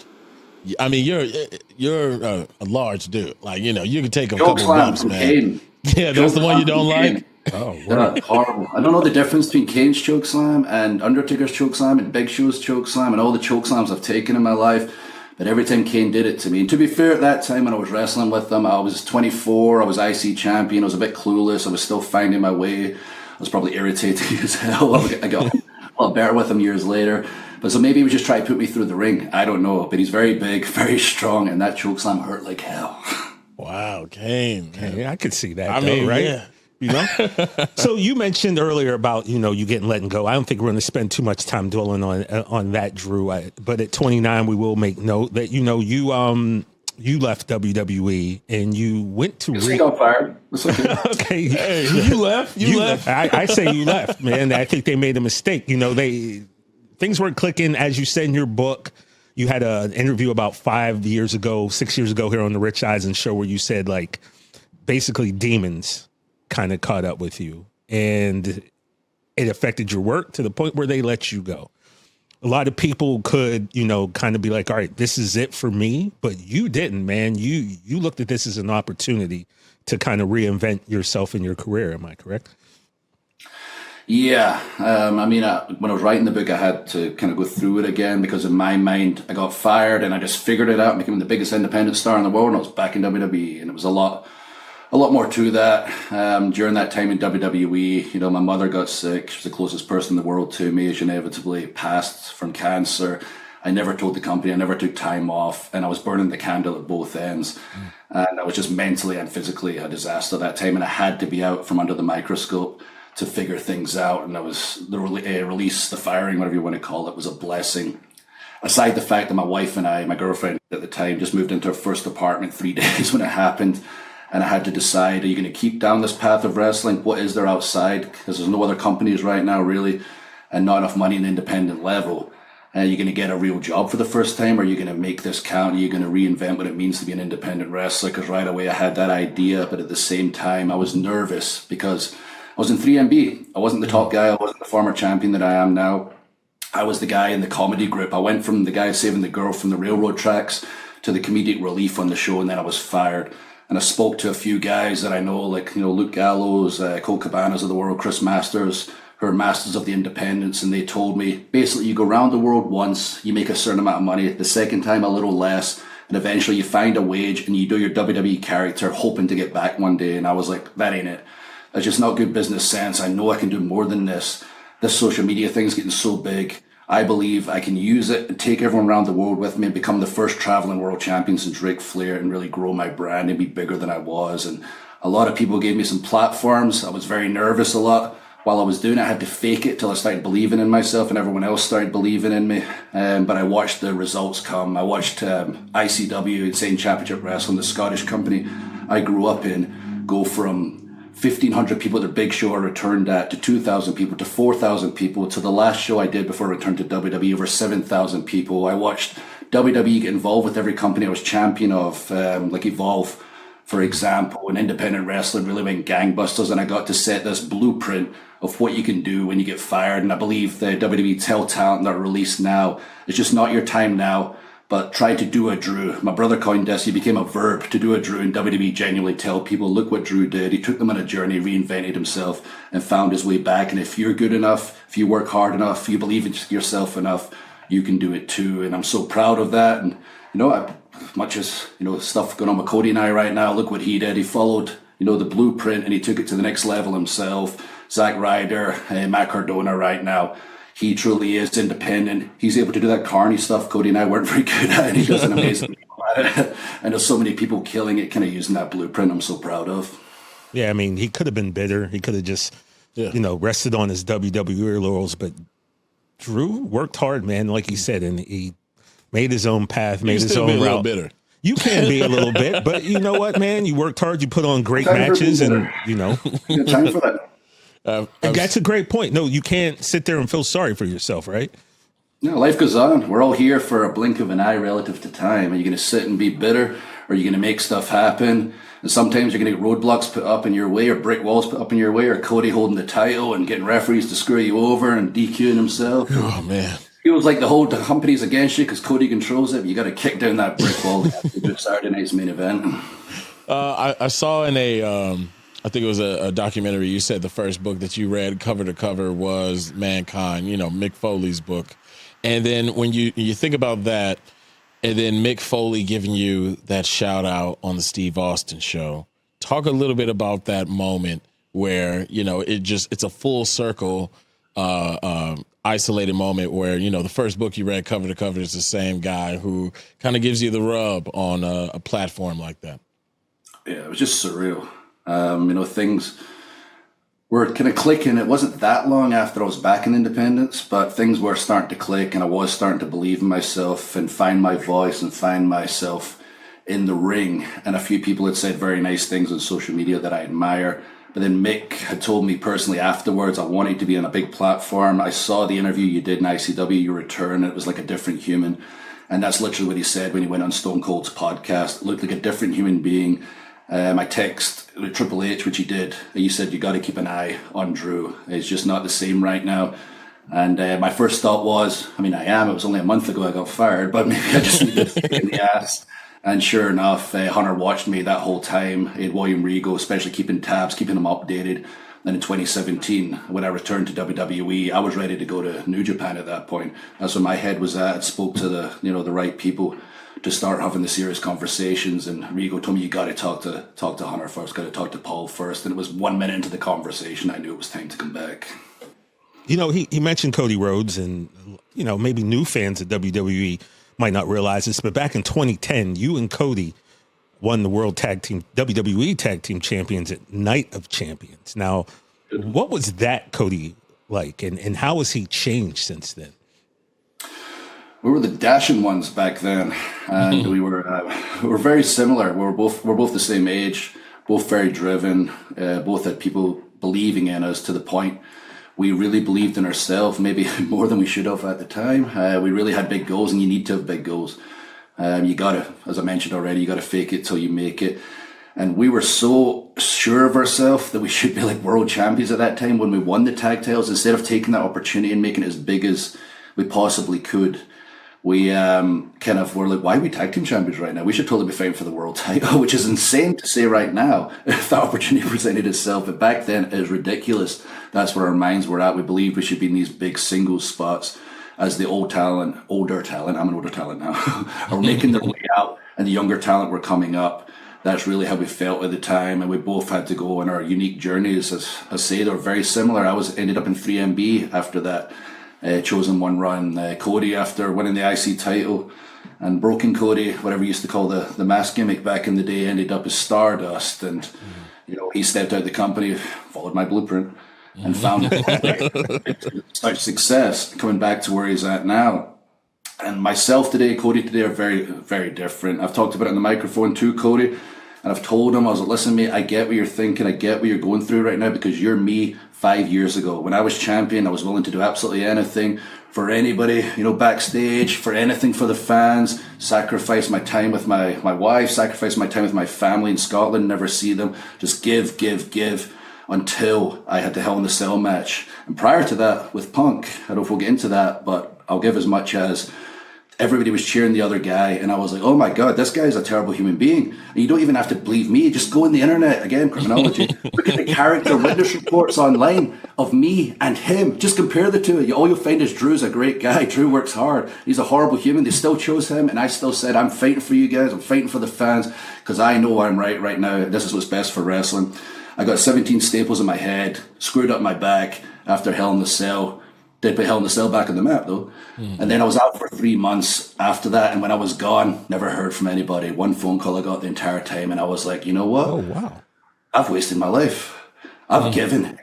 a large dude. Like, you can take a couple bumps, man. Kane. Yeah, that's the one you don't like? Oh, horrible. I don't know the difference between Kane's chokeslam and Undertaker's chokeslam and Big Show's chokeslam and all the chokeslams I've taken in my life. But every time Kane did it to me, and to be fair, at that time when I was wrestling with them, I was 24, I was IC champion, I was a bit clueless, I was still finding my way. I was probably irritating as hell. I got a lot better with him years later. But so maybe he was just trying to put me through the ring. I don't know. But he's very big, very strong, and that chokeslam hurt like hell. Wow, Kane. Yeah, I could see that, right? Yeah. So you mentioned earlier about, you getting letting go. I don't think we're going to spend too much time dwelling on that, Drew. But at 29, we will make note that, you left WWE and you went to got fired. Okay. Hey, you left. You left. I say you left, man. I think they made a mistake. Things weren't clicking, as you said in your book. You had an interview about 6 years ago here on the Rich Eisen show where you said, like, basically demons kind of caught up with you and it affected your work to the point where they let you go. A lot of people could, kind of be like, all right, this is it for me. But you didn't, man. You looked at this as an opportunity to kind of reinvent yourself in your career. Am I correct? Yeah. When I was writing the book, I had to kind of go through it again because in my mind, I got fired and I just figured it out, became the biggest independent star in the world. And I was back in WWE, and it was a lot more to that. During that time in WWE, my mother got sick. She was the closest person in the world to me. She inevitably passed from cancer. I never told the company. I never took time off, and I was burning the candle at both ends. And I was just mentally and physically a disaster that time, and I had to be out from under the microscope to figure things out. And the firing, whatever you want to call it, was a blessing. Aside the fact that my wife and I, my girlfriend at the time, just moved into our first apartment 3 days when it happened. And I had to decide, are you going to keep down this path of wrestling? What is there outside? Because there's no other companies right now, really, and not enough money in the independent level. Are you going to get a real job for the first time? Or are you going to make this count? Are you going to reinvent what it means to be an independent wrestler? Because right away I had that idea, but at the same time I was nervous because I was in 3MB. I wasn't the top guy. I wasn't the former champion that I am now. I was the guy in the comedy group. I went from the guy saving the girl from the railroad tracks to the comedic relief on the show, and then I was fired. And I spoke to a few guys that I know, like, Luke Gallows, Colt Cabanas of the world, Chris Masters, who are masters of the independents, and they told me, basically, you go around the world once, you make a certain amount of money, the second time a little less, and eventually you find a wage and you do your WWE character hoping to get back one day. And I was like, that ain't it. That's just not good business sense. I know I can do more than this. This social media thing's getting so big. I believe I can use it and take everyone around the world with me and become the first traveling world champion since Ric Flair and really grow my brand and be bigger than I was. And a lot of people gave me some platforms. I was very nervous a lot. While I was doing it, I had to fake it till I started believing in myself and everyone else started believing in me. But I watched the results come. I watched ICW, Insane Championship Wrestling, the Scottish company I grew up in, go from 1,500 people at their big show I returned at to 2,000 people to 4,000 people to the last show I did before I returned to WWE, over 7,000 people. I watched WWE get involved with every company I was champion of, like Evolve, for example, and independent wrestling really went gangbusters, and I got to set this blueprint of what you can do when you get fired. And I believe the WWE Tell talent that are released now, it's just not your time now. but tried to do a Drew. My brother coined this. He became a verb to do a Drew, and WWE genuinely tell people, look what Drew did. He took them on a journey, reinvented himself, and found his way back. And if you're good enough, if you work hard enough, if you believe in yourself enough, you can do it too. And I'm so proud of that. And, as much as, stuff going on with Cody and I right now, look what he did. He followed, the blueprint, and he took it to the next level himself. Zack Ryder, Matt Cardona right now. He truly is independent. He's able to do that carny stuff Cody and I weren't very good at, and he does an amazing job at it. And there's so many people killing it, kind of using that blueprint I'm so proud of. Yeah, I mean, he could have been bitter. He could have just, rested on his WWE laurels. But Drew worked hard, man, like he said, and he made his own path, made his own route. Bitter. You can be a little bit, but you know what, man? You worked hard. You put on great matches, and Time for that. That's a great point. No, you can't sit there and feel sorry for yourself, right? Yeah, life goes on. We're all here for a blink of an eye relative to time. Are you going to sit and be bitter, or are you going to make stuff happen? And sometimes you're going to get roadblocks put up in your way, or brick walls put up in your way, or Cody holding the title and getting referees to screw you over and DQing himself. Oh, man. Feels like the whole company's against you because Cody controls it, but you got to kick down that brick wall to do Saturday night's main event. I saw in I think it was a documentary, you said the first book that you read cover to cover was Mankind, Mick Foley's book. And then when you think about that, and then Mick Foley giving you that shout out on the Steve Austin show, talk a little bit about that moment where, it's a full circle, isolated moment where, the first book you read cover to cover is the same guy who kind of gives you the rub on a platform like that. Yeah, it was just surreal. Things were kind of clicking. It wasn't that long after I was back in independence, but things were starting to click, and I was starting to believe in myself and find my voice and find myself in the ring. And a few people had said very nice things on social media that I admire. But then Mick had told me personally afterwards, I wanted to be on a big platform. I saw the interview you did in ICW, your return. It was like a different human. And that's literally what he said when he went on Stone Cold's podcast. It looked like a different human being. My text with Triple H, which he did, he said, you got to keep an eye on Drew. It's just not the same right now. And my first thought was, it was only a month ago I got fired, but maybe I just needed to kick in the ass. And sure enough, Hunter watched me that whole time. He had William Regal, especially keeping tabs, keeping him updated. Then in 2017, when I returned to WWE, I was ready to go to New Japan at that point. That's where my head was at. I spoke to the right people to start having the serious conversations. And Regal told me, you got to talk to Hunter first, got to talk to Paul first. And it was 1 minute into the conversation, I knew it was time to come back. He mentioned Cody Rhodes, and, maybe new fans of WWE might not realize this, but back in 2010, you and Cody won the WWE Tag Team Champions at Night of Champions. Now, what was that Cody like, and how has he changed since then? We were the dashing ones back then, and we were very similar. We're both the same age, both very driven, both had people believing in us to the point we really believed in ourselves, maybe more than we should have at the time. We really had big goals, and you need to have big goals. You gotta, as I mentioned already, you gotta fake it till you make it. And we were so sure of ourselves that we should be like world champions at that time when we won the tag titles. Instead of taking that opportunity and making it as big as we possibly could, we kind of were like, why are we tag team champions right now? We should totally be fighting for the world title, which is insane to say right now if that opportunity presented itself. But back then, it was ridiculous. That's where our minds were at. We believed we should be in these big singles spots as the older talent, I'm an older talent now, are making their way out, and the younger talent were coming up. That's really how we felt at the time, and we both had to go on our unique journeys. As I say, they're very similar. I ended up in 3MB after that chosen one run. Cody, after winning the IC title, and Broken Cody, whatever you used to call the mask gimmick back in the day, ended up as Stardust. And he stepped out of the company, followed my blueprint, and found such success, coming back to where he's at now. And myself today, Cody today, are very, very different. I've talked about it on the microphone too, Cody, and I've told him, I was like, listen, mate, I get what you're thinking, I get what you're going through right now, because you're me 5 years ago. When I was champion, I was willing to do absolutely anything for anybody, backstage, for anything for the fans, sacrifice my time with my wife, sacrifice my time with my family in Scotland, never see them, just give, until I had the Hell in the Cell match. And prior to that, with Punk, I don't know if we'll get into that, but I'll give as much as everybody was cheering the other guy, and I was like, oh my God, this guy is a terrible human being. And you don't even have to believe me. Just go on the internet, again, criminology. Look at the character witness reports online of me and him. Just compare the two. All you'll find is Drew's a great guy. Drew works hard. He's a horrible human. They still chose him, and I still said, I'm fighting for you guys. I'm fighting for the fans, because I know I'm right now. This is what's best for wrestling. I got 17 staples in my head, screwed up my back after Hell in the Cell. Did put Hell in the Cell back on the map, though. And then I was out for 3 months after that. And when I was gone, never heard from anybody. One phone call I got the entire time. And I was like, you know what? Oh, wow. I've wasted my life. I've given.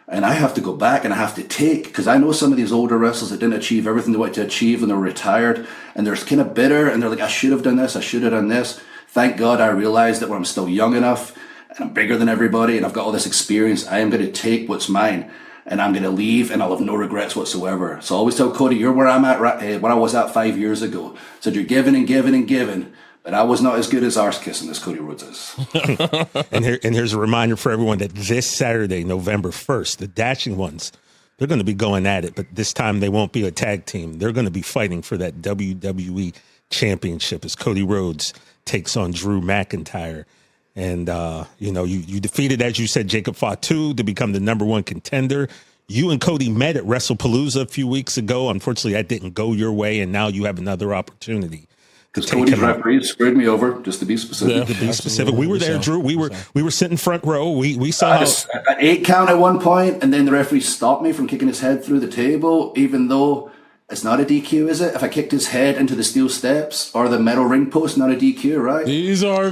And I have to go back and I have to take. Because I know some of these older wrestlers that didn't achieve everything they wanted to achieve when they were retired. And they're kind of bitter. And they're like, I should have done this. I should have done this. Thank God I realized that when I'm still young enough and I'm bigger than everybody and I've got all this experience, I am going to take what's mine. And I'm going to leave, and I'll have no regrets whatsoever. So I always tell Cody, you're where I'm at, where I was at 5 years ago. So you're giving and giving and giving, but I was not as good as arse kissing as Cody Rhodes is. And here's a reminder for everyone that this Saturday, November 1st, the Dashing Ones, they're going to be going at it, but this time they won't be a tag team. They're going to be fighting for that WWE Championship as Cody Rhodes takes on Drew McIntyre. And, you defeated, as you said, Jacob Fatu to become the number one contender. You and Cody met at WrestlePalooza a few weeks ago. Unfortunately, that didn't go your way, and now you have another opportunity. Because Cody's referee screwed me over, just to be specific. We were there, Drew. We were sitting front row. We saw an 8 count at one point, and then the referee stopped me from kicking his head through the table, even though it's not a DQ, is it? If I kicked his head into the steel steps or the metal ring post, not a DQ, right? These are,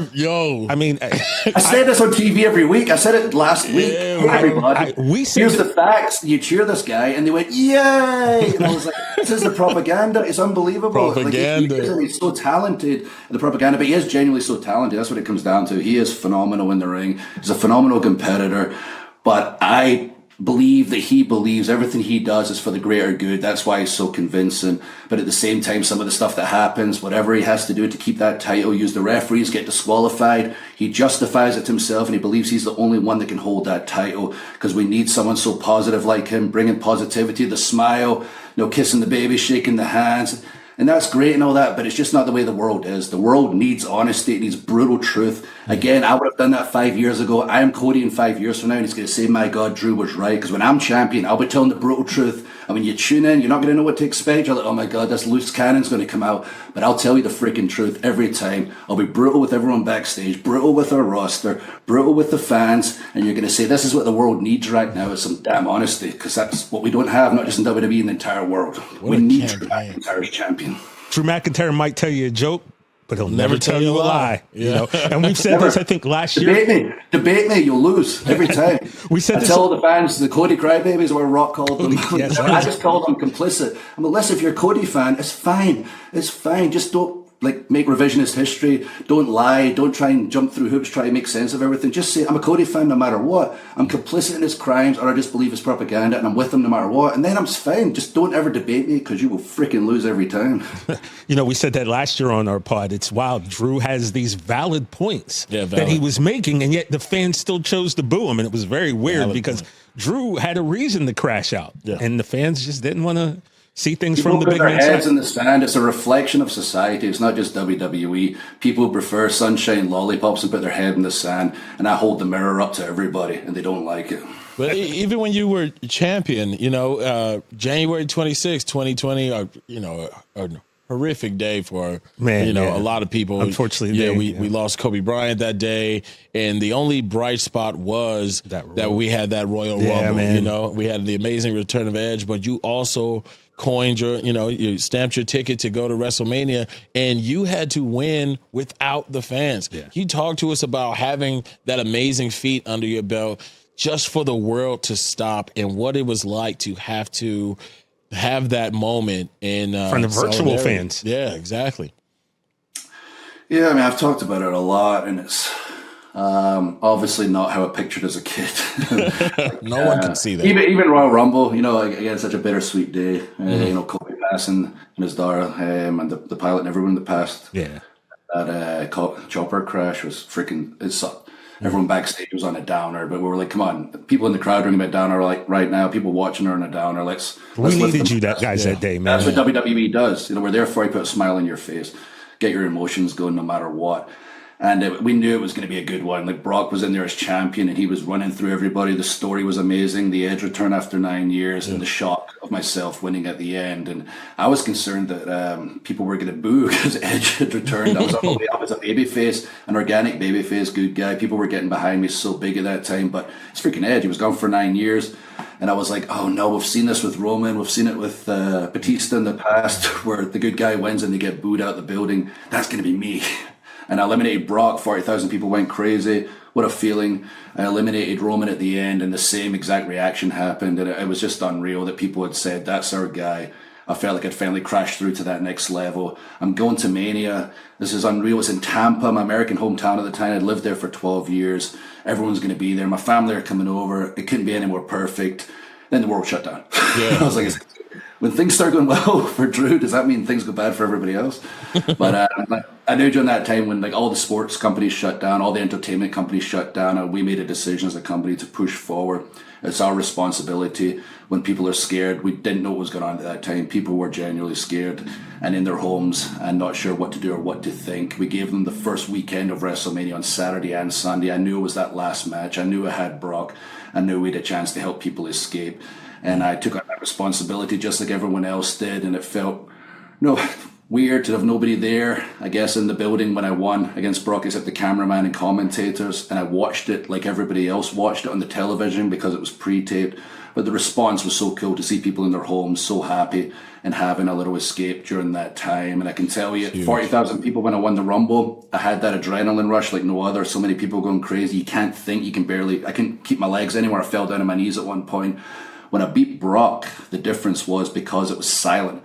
I mean, I say this on TV every week. I said it last week. Hey, everybody, here's the facts. You cheer this guy, and they went, yay! And I was like, this is the propaganda. It's unbelievable. Propaganda. Like, he's so talented, the propaganda, but he is genuinely so talented. That's what it comes down to. He is phenomenal in the ring. He's a phenomenal competitor, but I believe that he believes everything he does is for the greater good. That's why he's so convincing. But at the same time, some of the stuff that happens, whatever he has to do to keep that title, use the referees, get disqualified, he justifies it to himself, and he believes he's the only one that can hold that title, because we need someone so positive like him, bringing positivity, the smile, kissing the baby, shaking the hands. And that's great and all that, but it's just not the way the world is. The world needs honesty. It needs brutal truth. Again, I would have done that 5 years ago. I am Cody in 5 years from now, and he's going to say, my God, Drew was right. Because when I'm champion, I'll be telling the brutal truth. And when you tune in, you're not going to know what to expect. You're like, oh my God, this loose cannon's going to come out. But I'll tell you the freaking truth every time. I'll be brutal with everyone backstage, brutal with our roster, brutal with the fans. And you're going to say, this is what the world needs right now, is some damn honesty. Because that's what we don't have, not just in WWE, in the entire world. We need Drew McIntyre as champion. Drew McIntyre might tell you a joke, but he'll never tell you a lie. Yeah. And we've said this, I think, last year. Debate me, you'll lose every time. I tell the fans, the Cody crybabies, what Rock called them. Yes, I just called them complicit. I'm like, listen, if you're a Cody fan, it's fine. It's fine. Just don't make revisionist history. Don't lie. Don't try and jump through hoops, try to make sense of everything. Just say, I'm a Cody fan no matter what. I'm complicit in his crimes, or I just believe his propaganda, and I'm with him no matter what. And then I'm fine. Just don't ever debate me, because you will freaking lose every time. We said that last year on our pod. It's wild. Drew has these valid points that he was making, and yet the fans still chose to boo him. And it was very weird because Drew had a reason to crash out, and the fans just didn't want to see things People from the big put their man's heads side. in the sand. It's a reflection of society. It's not just WWE. People prefer sunshine lollipops and put their head in the sand, and I hold the mirror up to everybody, and they don't like it. But even when you were champion, January 26, 2020, a horrific day for a lot of people. Unfortunately, we lost Kobe Bryant that day, and the only bright spot was that we had that Royal Rumble. Man. We had the amazing return of Edge, but you also coined you stamped your ticket to go to WrestleMania, and you had to win without the fans. Yeah. You talked to us about having that amazing feat under your belt just for the world to stop, and what it was like to have that moment in from the virtual fans. Yeah, exactly. Yeah, I've talked about it a lot, and it's obviously not how I pictured as a kid. No one can see that. Even Royal Rumble, again, such a bittersweet day. Kobe passing and his daughter, and the pilot and everyone that passed. Yeah. That chopper crash was freaking. It sucked. Everyone backstage was on a downer, but we were like, come on, people in the crowd are on a downer, like right now, people watching are on a downer. Let's needed you guys that day, man. That's what WWE does. We're there for you, put a smile on your face, get your emotions going no matter what. And we knew it was going to be a good one. Like, Brock was in there as champion and he was running through everybody. The story was amazing. The Edge return after 9 years and the shock of myself winning at the end. And I was concerned that people were going to boo because Edge had returned. I was on the way up as a babyface, an organic babyface, good guy. People were getting behind me so big at that time. But it's freaking Edge. He was gone for 9 years. And I was like, oh no, we've seen this with Roman. We've seen it with Batista in the past where the good guy wins and they get booed out the building. That's going to be me. And I eliminated Brock. 40,000 people went crazy. What a feeling. I eliminated Roman at the end and the same exact reaction happened. And it was just unreal that people had said, that's our guy. I felt like I'd finally crashed through to that next level. I'm going to Mania. This is unreal. It's in Tampa, my American hometown at the time. I'd lived there for 12 years. Everyone's going to be there. My family are coming over. It couldn't be any more perfect. Then the world shut down. Yeah. I was like, when things start going well for Drew, does that mean things go bad for everybody else? But I knew during that time when all the sports companies shut down, all the entertainment companies shut down, and we made a decision as a company to push forward. It's our responsibility. When people are scared, we didn't know what was going on at that time. People were genuinely scared and in their homes and not sure what to do or what to think. We gave them the first weekend of WrestleMania on Saturday and Sunday. I knew it was that last match. I knew I had Brock. I knew we had a chance to help people escape. And I took on that responsibility just like everyone else did. And it felt weird to have nobody there, I guess, in the building when I won against Brock except the cameraman and commentators. And I watched it like everybody else watched it on the television because it was pre-taped. But the response was so cool to see people in their homes so happy and having a little escape during that time. And I can tell you, 40,000 people when I won the Rumble, I had that adrenaline rush like no other. So many people going crazy. You can't think. I couldn't keep my legs anywhere. I fell down on my knees at one point. When I beat Brock, the difference was because it was silent.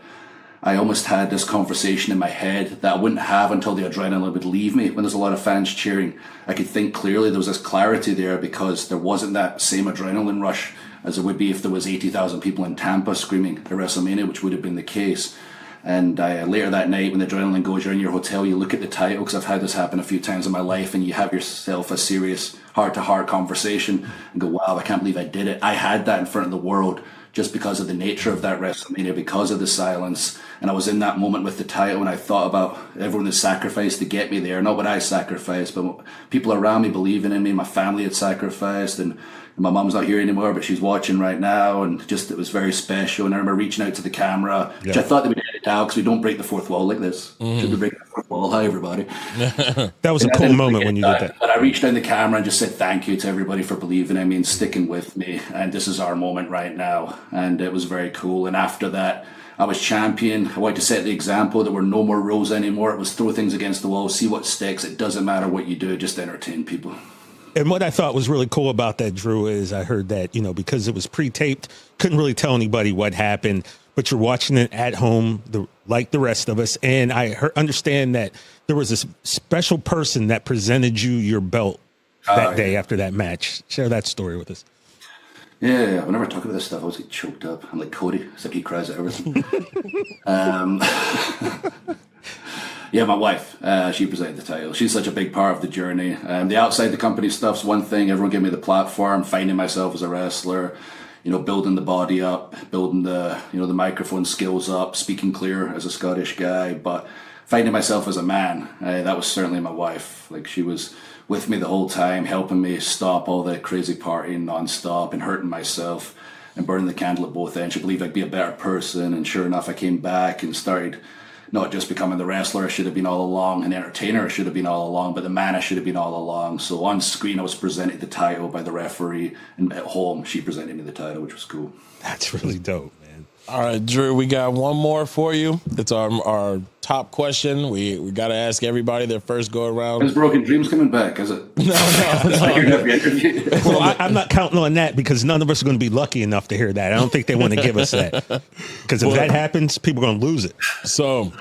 I almost had this conversation in my head that I wouldn't have until the adrenaline would leave me. When there's a lot of fans cheering, I could think clearly. There was this clarity there because there wasn't that same adrenaline rush as it would be if there was 80,000 people in Tampa screaming at WrestleMania, which would have been the case. And later that night, when the adrenaline goes, you're in your hotel, you look at the title, because I've had this happen a few times in my life, and you have yourself a serious heart-to-heart conversation and go, wow, I can't believe I did it. I had that in front of the world just because of the nature of that WrestleMania, because of the silence. And I was in that moment with the title, and I thought about everyone that sacrificed to get me there. Not what I sacrificed, but people around me believing in me. My family had sacrificed, and my mom's not here anymore, but she's watching right now, and just it was very special. And I remember reaching out to the camera, which I thought they would edit out because we don't break the fourth wall like this. Should we break the fourth wall? Hi, everybody. That was a cool moment when you did that. But I reached down the camera and just said thank you to everybody for believing in me and sticking with me. And this is our moment right now. And it was very cool. And after that, I was champion. I wanted to set the example. There were no more rules anymore. It was throw things against the wall, see what sticks. It doesn't matter what you do, just entertain people. And what I thought was really cool about that, Drew, is I heard that, because it was pre-taped, couldn't really tell anybody what happened, but you're watching it at home, like the rest of us. And I understand that there was a special person that presented you your belt that day after that match. Share that story with us. Yeah, whenever I talk about this stuff, I always get choked up. I'm like Cody, except he cries at everything. Yeah, my wife, she presented the title. She's such a big part of the journey. The outside the company stuff's one thing. Everyone gave me the platform, finding myself as a wrestler, building the body up, building the microphone skills up, speaking clear as a Scottish guy. But finding myself as a man, that was certainly my wife. Like, she was with me the whole time, helping me stop all the crazy partying nonstop and hurting myself and burning the candle at both ends. She believed I'd be a better person. And sure enough, I came back and started not just becoming the wrestler I should have been all along, an entertainer I should have been all along, but the man I should have been all along. So on screen, I was presented the title by the referee, and at home, she presented me the title, which was cool. That's really dope, man. All right, Drew, we got one more for you. It's our top question. We got to ask everybody their first go around. Is Broken Dreams coming back? Is it? No. Well, I'm not counting on that because none of us are going to be lucky enough to hear that. I don't think they want to give us that, because if that happens, people are going to lose it. So,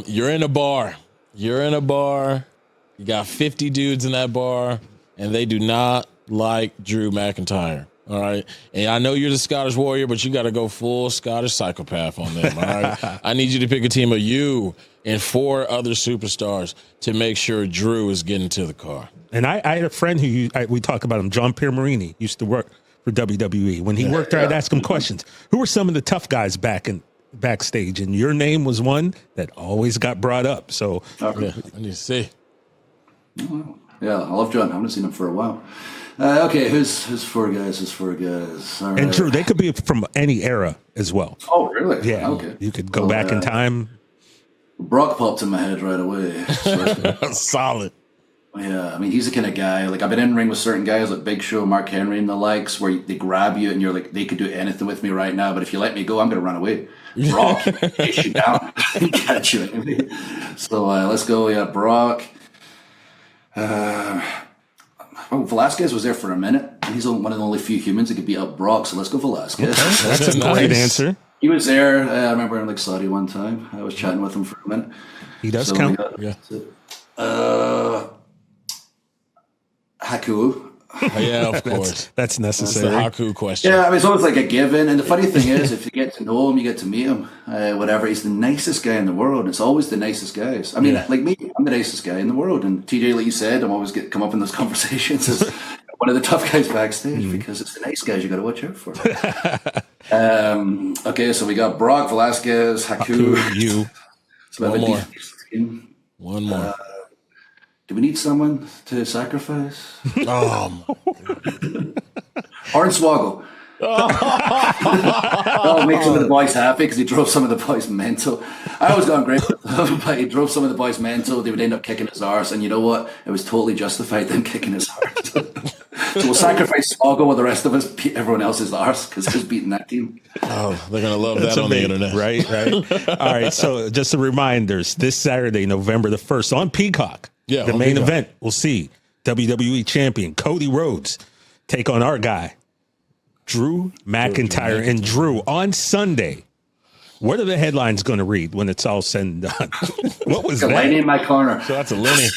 you're in a bar. You got 50 dudes in that bar, and they do not like Drew McIntyre. All right. And I know you're the Scottish Warrior, but you got to go full Scottish psychopath on them. All right. I need you to pick a team of you and 4 other superstars to make sure Drew is getting to the car. And I had a friend who we talk about him, John Piermarini, used to work for WWE. When he worked there, I'd ask him questions. Who were some of the tough guys backstage? And your name was one that always got brought up. So I need to see. Yeah, I love John. I haven't seen him for a while. Okay, who's 4 guys? Who's 4 guys? All right. And Drew, they could be from any era as well. Oh, really? Yeah. Okay. You could go back in time. Brock popped in my head right away. Solid. Yeah, I mean, he's the kind of guy, like, I've been in ring with certain guys like Big Show, Mark Henry, and the likes, where they grab you and you're like, they could do anything with me right now, but if you let me go, I'm going to run away. Brock, chase you down and catch you. So let's go. Yeah, Brock. Velasquez was there for a minute. He's one of the only few humans that could beat up Brock, so let's go Velasquez. Okay. That's a great answer. He was there. I remember in like Saudi one time. I was chatting with him for a minute. He does count. Haku. Yeah, of course. That's necessary. That's the Haku question. Yeah, I mean, it's always like a given. And the funny thing is, if you get to know him, you get to meet him, whatever. He's the nicest guy in the world. It's always the nicest guys. I mean, like me, I'm the nicest guy in the world. And TJ, like you said, I'm always come up in those conversations as one of the tough guys backstage because it's the nice guys you got to watch out for. Okay, so we got Brock, Velasquez, Haku. You. So One more. One more. Do we need someone to sacrifice? Hornswoggle. Oh, make some of the boys happy because he drove some of the boys mental. I always got great with him, but he drove some of the boys mental. They would end up kicking his arse, and you know what? It was totally justified them kicking his arse. So we'll sacrifice Swoggle while the rest of us beat everyone else's arse because he's beating that team. Oh, they're going to love that on the internet. Right. All right. So just a reminders, this Saturday, November the 1st on Peacock. Yeah, the main event, we'll see WWE champion Cody Rhodes take on our guy, Drew McIntyre. And Drew, on Sunday, what are the headlines going to read when it's all said and done? What was that? Lenny in my corner. So that's a Lenny.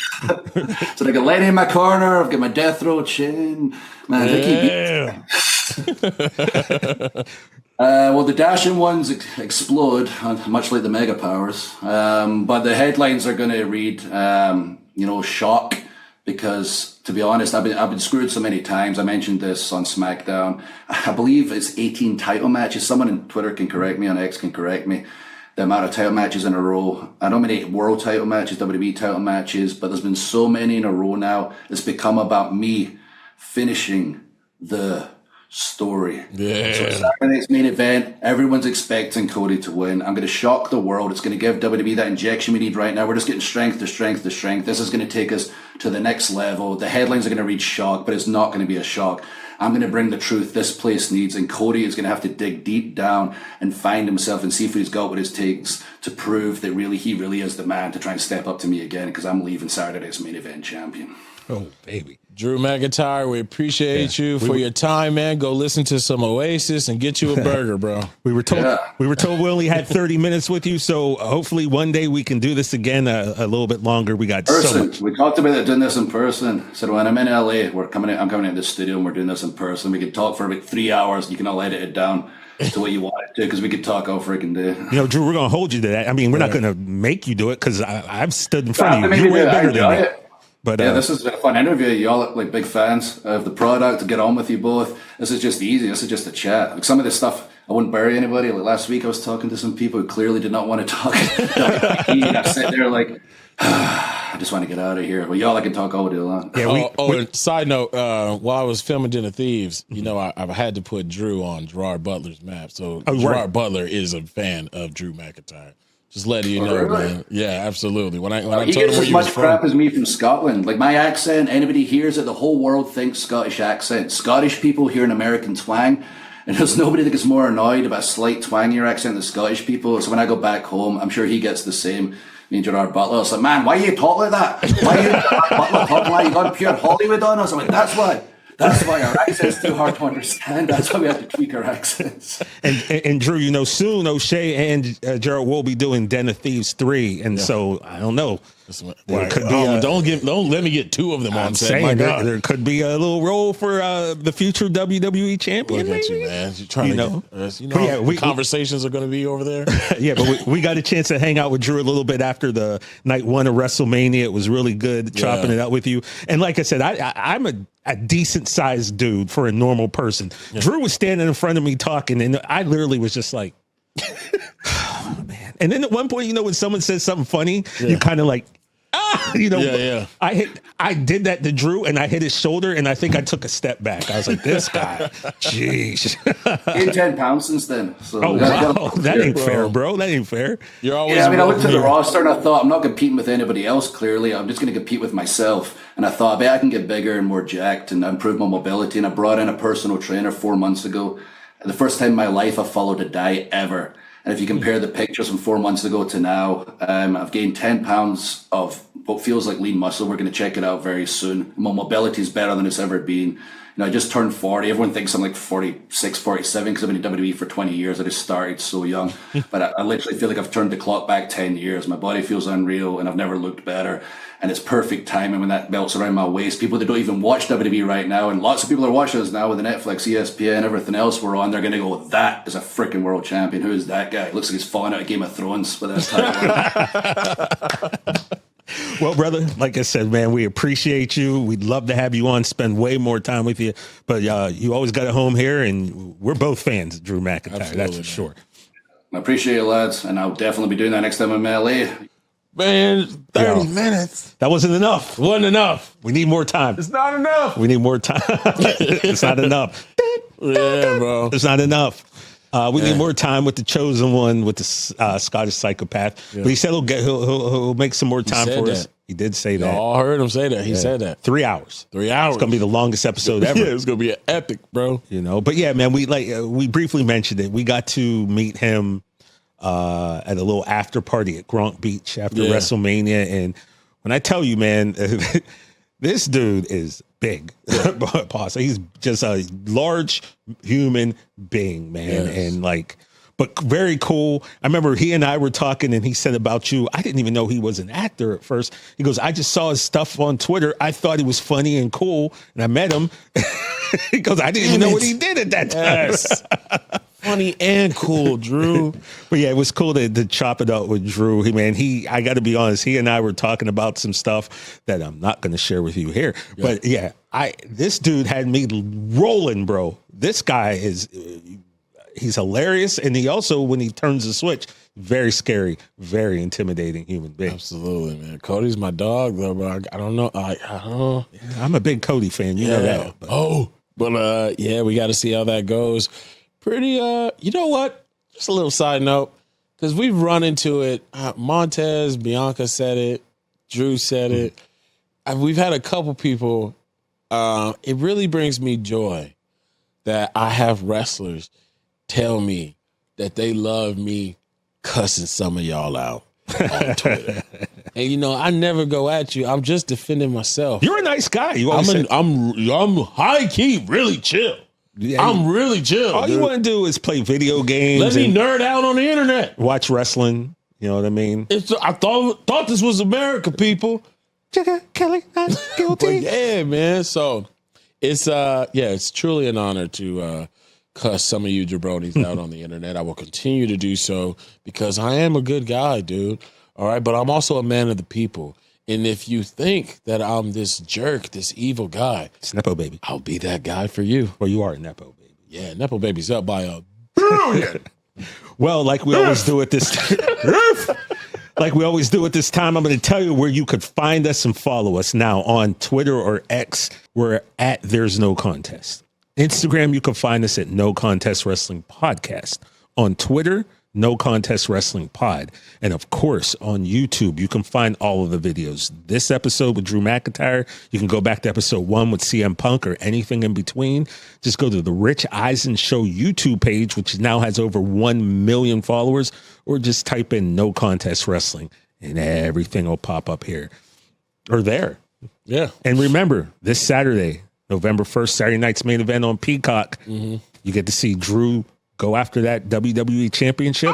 So they got Lenny in my corner. I've got my death row chin. Man, they keep well, the dashing ones explode, much like the mega powers. But the headlines are going to read, shock, because to be honest, I've been screwed so many times. I mentioned this on SmackDown. I believe it's 18 title matches. Someone on Twitter can correct me, on X can correct me. The amount of title matches in a row. I don't mean world title matches, WWE title matches, but there's been so many in a row now. It's become about me finishing the story. Yeah. So Saturday's main event, everyone's expecting Cody to win. I'm going to shock the world. It's going to give WWE that injection we need right now. We're just getting strength to strength to strength. This is going to take us to the next level. The headlines are going to read shock, but it's not going to be a shock. I'm going to bring the truth this place needs, and Cody is going to have to dig deep down and find himself and see if he's got what it takes to prove that he really is the man to try and step up to me again, because I'm leaving Saturday's main event champion. Oh, baby. Drew McIntyre, we appreciate you for your time, man. Go listen to some Oasis and get you a burger, bro. We were told we only had 30 minutes with you, so hopefully one day we can do this again a little bit longer. We got so much. We talked about doing this in person. So when I'm in LA, I'm coming in the studio and we're doing this in person. We could talk for about 3 hours. You can all edit it down to what you want it to, because we could talk all freaking day. Drew, we're going to hold you to that. I mean, we're not going to make you do it, because I've stood in front of you. You're way better than me. But, this has been a fun interview. You all look like big fans of the product. To get on with you both. This is just easy. This is just a chat. Like some of this stuff, I wouldn't bury anybody. Like last week, I was talking to some people who clearly did not want to talk. And I sit there like, I just want to get out of here. Well, y'all, I can talk all day long. Yeah, and side note, while I was filming Den of Thieves, I had to put Drew on Gerard Butler's map. So Gerard Butler is a fan of Drew McIntyre. Just letting you know, really? man. Yeah, absolutely. When I he told him gets where as you much was crap from, as me from Scotland. Like my accent, anybody hears it, the whole world thinks Scottish accent. Scottish people hear an American twang, and there's nobody that gets more annoyed about a slight twangier accent than Scottish people. So when I go back home, I'm sure he gets the same. Me and Gerard Butler, I was like, man, why you talk like that? Why you Butler talking like you got pure Hollywood on us? I'm like, that's why. That's why our accent's too hard to understand. That's why we have to tweak our accents. And Drew, soon O'Shea and Gerald will be doing Den of Thieves 3. And so, I don't know, Don't let me get two of them on set. Saying there could be a little role for the future WWE champion. Look at you, man. You're trying conversations are going to be over there. Yeah, but we got a chance to hang out with Drew a little bit after the night one of WrestleMania. It was really good chopping it up with you. And like I said, I'm a decent sized dude for a normal person. Yeah. Drew was standing in front of me talking, and I literally was just like, oh, man. And then at one point, when someone says something funny, you kind of like, I did that to Drew, and I hit his shoulder, and I think I took a step back. I was like, this guy, jeez. Gained 10 pounds since then. So wow. That ain't fair, bro. That ain't fair. You're always. I looked at the roster and I thought, I'm not competing with anybody else. Clearly, I'm just going to compete with myself. And I thought, I bet I can get bigger and more jacked and improve my mobility. And I brought in a personal trainer 4 months ago. And the first time in my life I followed a diet ever. And if you compare the pictures from 4 months ago to now, I've gained 10 pounds of what feels like lean muscle. We're going to check it out very soon. My mobility is better than it's ever been. I just turned 40. Everyone thinks I'm like 46, 47 because I've been in WWE for 20 years. I just started so young. But I literally feel like I've turned the clock back 10 years. My body feels unreal and I've never looked better. And it's perfect timing when that belt's around my waist. People that don't even watch WWE right now, and lots of people are watching us now with the Netflix, ESPN, everything else we're on, they're going to go, that is a freaking world champion. Who is that guy? Looks like he's falling out of Game of Thrones. But that's Well, brother, like I said, man, we appreciate you. We'd love to have you on, spend way more time with you. But you always got a home here, and we're both fans of Drew McIntyre. Absolutely, that's for sure. I appreciate it, lads, and I'll definitely be doing that next time I'm in LA. Man, 30 minutes. That wasn't enough. Wasn't enough. We need more time. It's not enough. We need more time. It's not enough. Yeah, bro. It's not enough. We need more time with the chosen one, with the Scottish psychopath. Yeah. But he said he'll make some more time for us. He did say that. I heard him say that. He said that. 3 hours. 3 hours. It's gonna be the longest episode ever. Yeah, it's gonna be an epic, bro. But yeah, man, we briefly mentioned it. We got to meet him at a little after party at Gronk Beach after WrestleMania, and when I tell you, man, this dude is big. He's just a large human being, man, and but very cool. I remember he and I were talking, and he said about you, I didn't even know he was an actor at first. He goes, I just saw his stuff on Twitter. I thought he was funny and cool, and I met him. He goes, I didn't even know what he did at that time. Yes. Funny and cool, Drew. But yeah, it was cool to chop it up with Drew. I got to be honest, he and I were talking about some stuff that I'm not going to share with you here. Yeah. But yeah, this dude had me rolling, bro. This guy he's hilarious. And he also, when he turns the switch, very scary, very intimidating human being. Absolutely, man. Cody's my dog, though, bro. I don't know. I don't know. I'm a big Cody fan. You know that. But we got to see how that goes. Pretty, you know what? Just a little side note, because we've run into it. Montez, Bianca said it. Drew said it. We've had a couple people. It really brings me joy that I have wrestlers tell me that they love me cussing some of y'all out on Twitter. And I never go at you. I'm just defending myself. You're a nice guy. I'm high key, really chill. Yeah, I'm really chill. All you want to do is play video games. Let me nerd out on the internet. Watch wrestling. You know what I mean? I thought this was America, people. Jigga, Kelly, not guilty. Yeah, man. So it's truly an honor to cuss some of you jabronis out on the internet. I will continue to do so because I am a good guy, dude. All right, but I'm also a man of the people. And if you think that I'm this jerk, this evil guy, it's Nepo Baby. I'll be that guy for you. Well, you are a Nepo Baby. Yeah, Nepo Baby's up by a billion. Well, like we always do at this time. I'm going to tell you where you could find us and follow us now on Twitter or X. We're at There's No Contest. Instagram, you can find us at No Contest Wrestling Podcast. On Twitter, No Contest Wrestling Pod. And of course, on YouTube, you can find all of the videos. This episode with Drew McIntyre, you can go back to episode 1 with CM Punk or anything in between. Just go to the Rich Eisen Show YouTube page, which now has over 1 million followers, or just type in No Contest Wrestling and everything will pop up here or there. Yeah. And remember, this Saturday, November 1st, Saturday night's main event on Peacock, you get to see Drew go after that WWE championship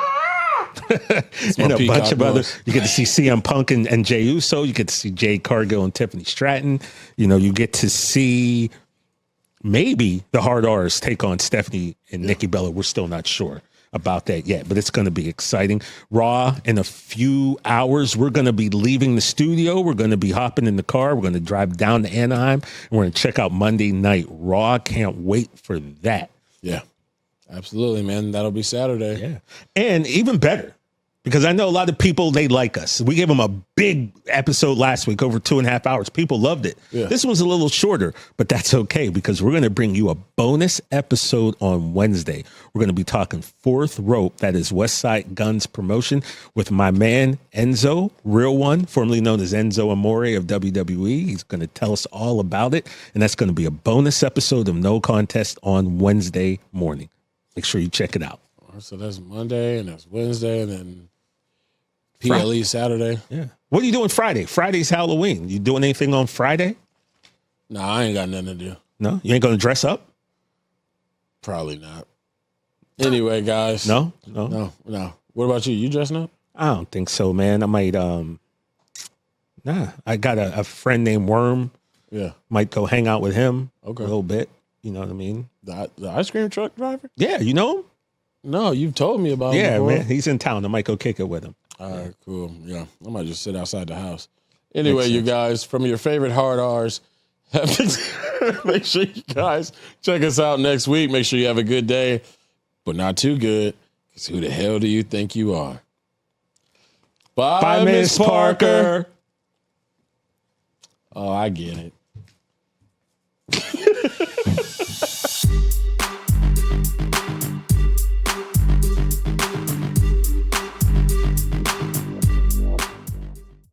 And a bunch of other. noise. You get to see CM Punk and Jey Uso. You get to see Jade Cargill and Tiffany Stratton. You know, you get to see maybe the Hard R's take on Stephanie and Nikki Bella. We're still not sure about that yet, but it's going to be exciting. Raw in a few hours. We're going to be leaving the studio. We're going to be hopping in the car. We're going to drive down to Anaheim, and we're going to check out Monday Night Raw. Can't wait for that. Yeah, absolutely, man. That'll be Saturday. Yeah. And even better, because I know a lot of people, they like us. We gave them a big episode last week, over 2.5 hours. People loved it. Yeah. This one's a little shorter, but that's okay, because we're going to bring you a bonus episode on Wednesday. We're going to be talking Fourth Rope. That is West Side Guns promotion with my man, Enzo, Real One, formerly known as Enzo Amore of WWE. He's going to tell us all about it. And that's going to be a bonus episode of No Contest on Wednesday morning. Make sure you check it out. So that's Monday, and that's Wednesday, and then PLE Saturday. Yeah. What are you doing Friday? Friday's Halloween. You doing anything on Friday? Nah, I ain't got nothing to do. No? You ain't going to dress up? Probably not. Anyway, guys. No. No. What about you? You dressing up? I don't think so, man. I might, I got a friend named Worm. Yeah. Might go hang out with him a Okay. little bit. You know what I mean? The ice cream truck driver? Yeah, you know him? No, you've told me about him Yeah, before. man. He's in town. I might go kick it with him. All right, cool. Yeah, I might just sit outside the house. Anyway, you guys, from your favorite hard R's, make sure you guys check us out next week. Make sure you have a good day, but not too good, because who the hell do you think you are? Bye, Bye, Miss Parker. Oh, I get it.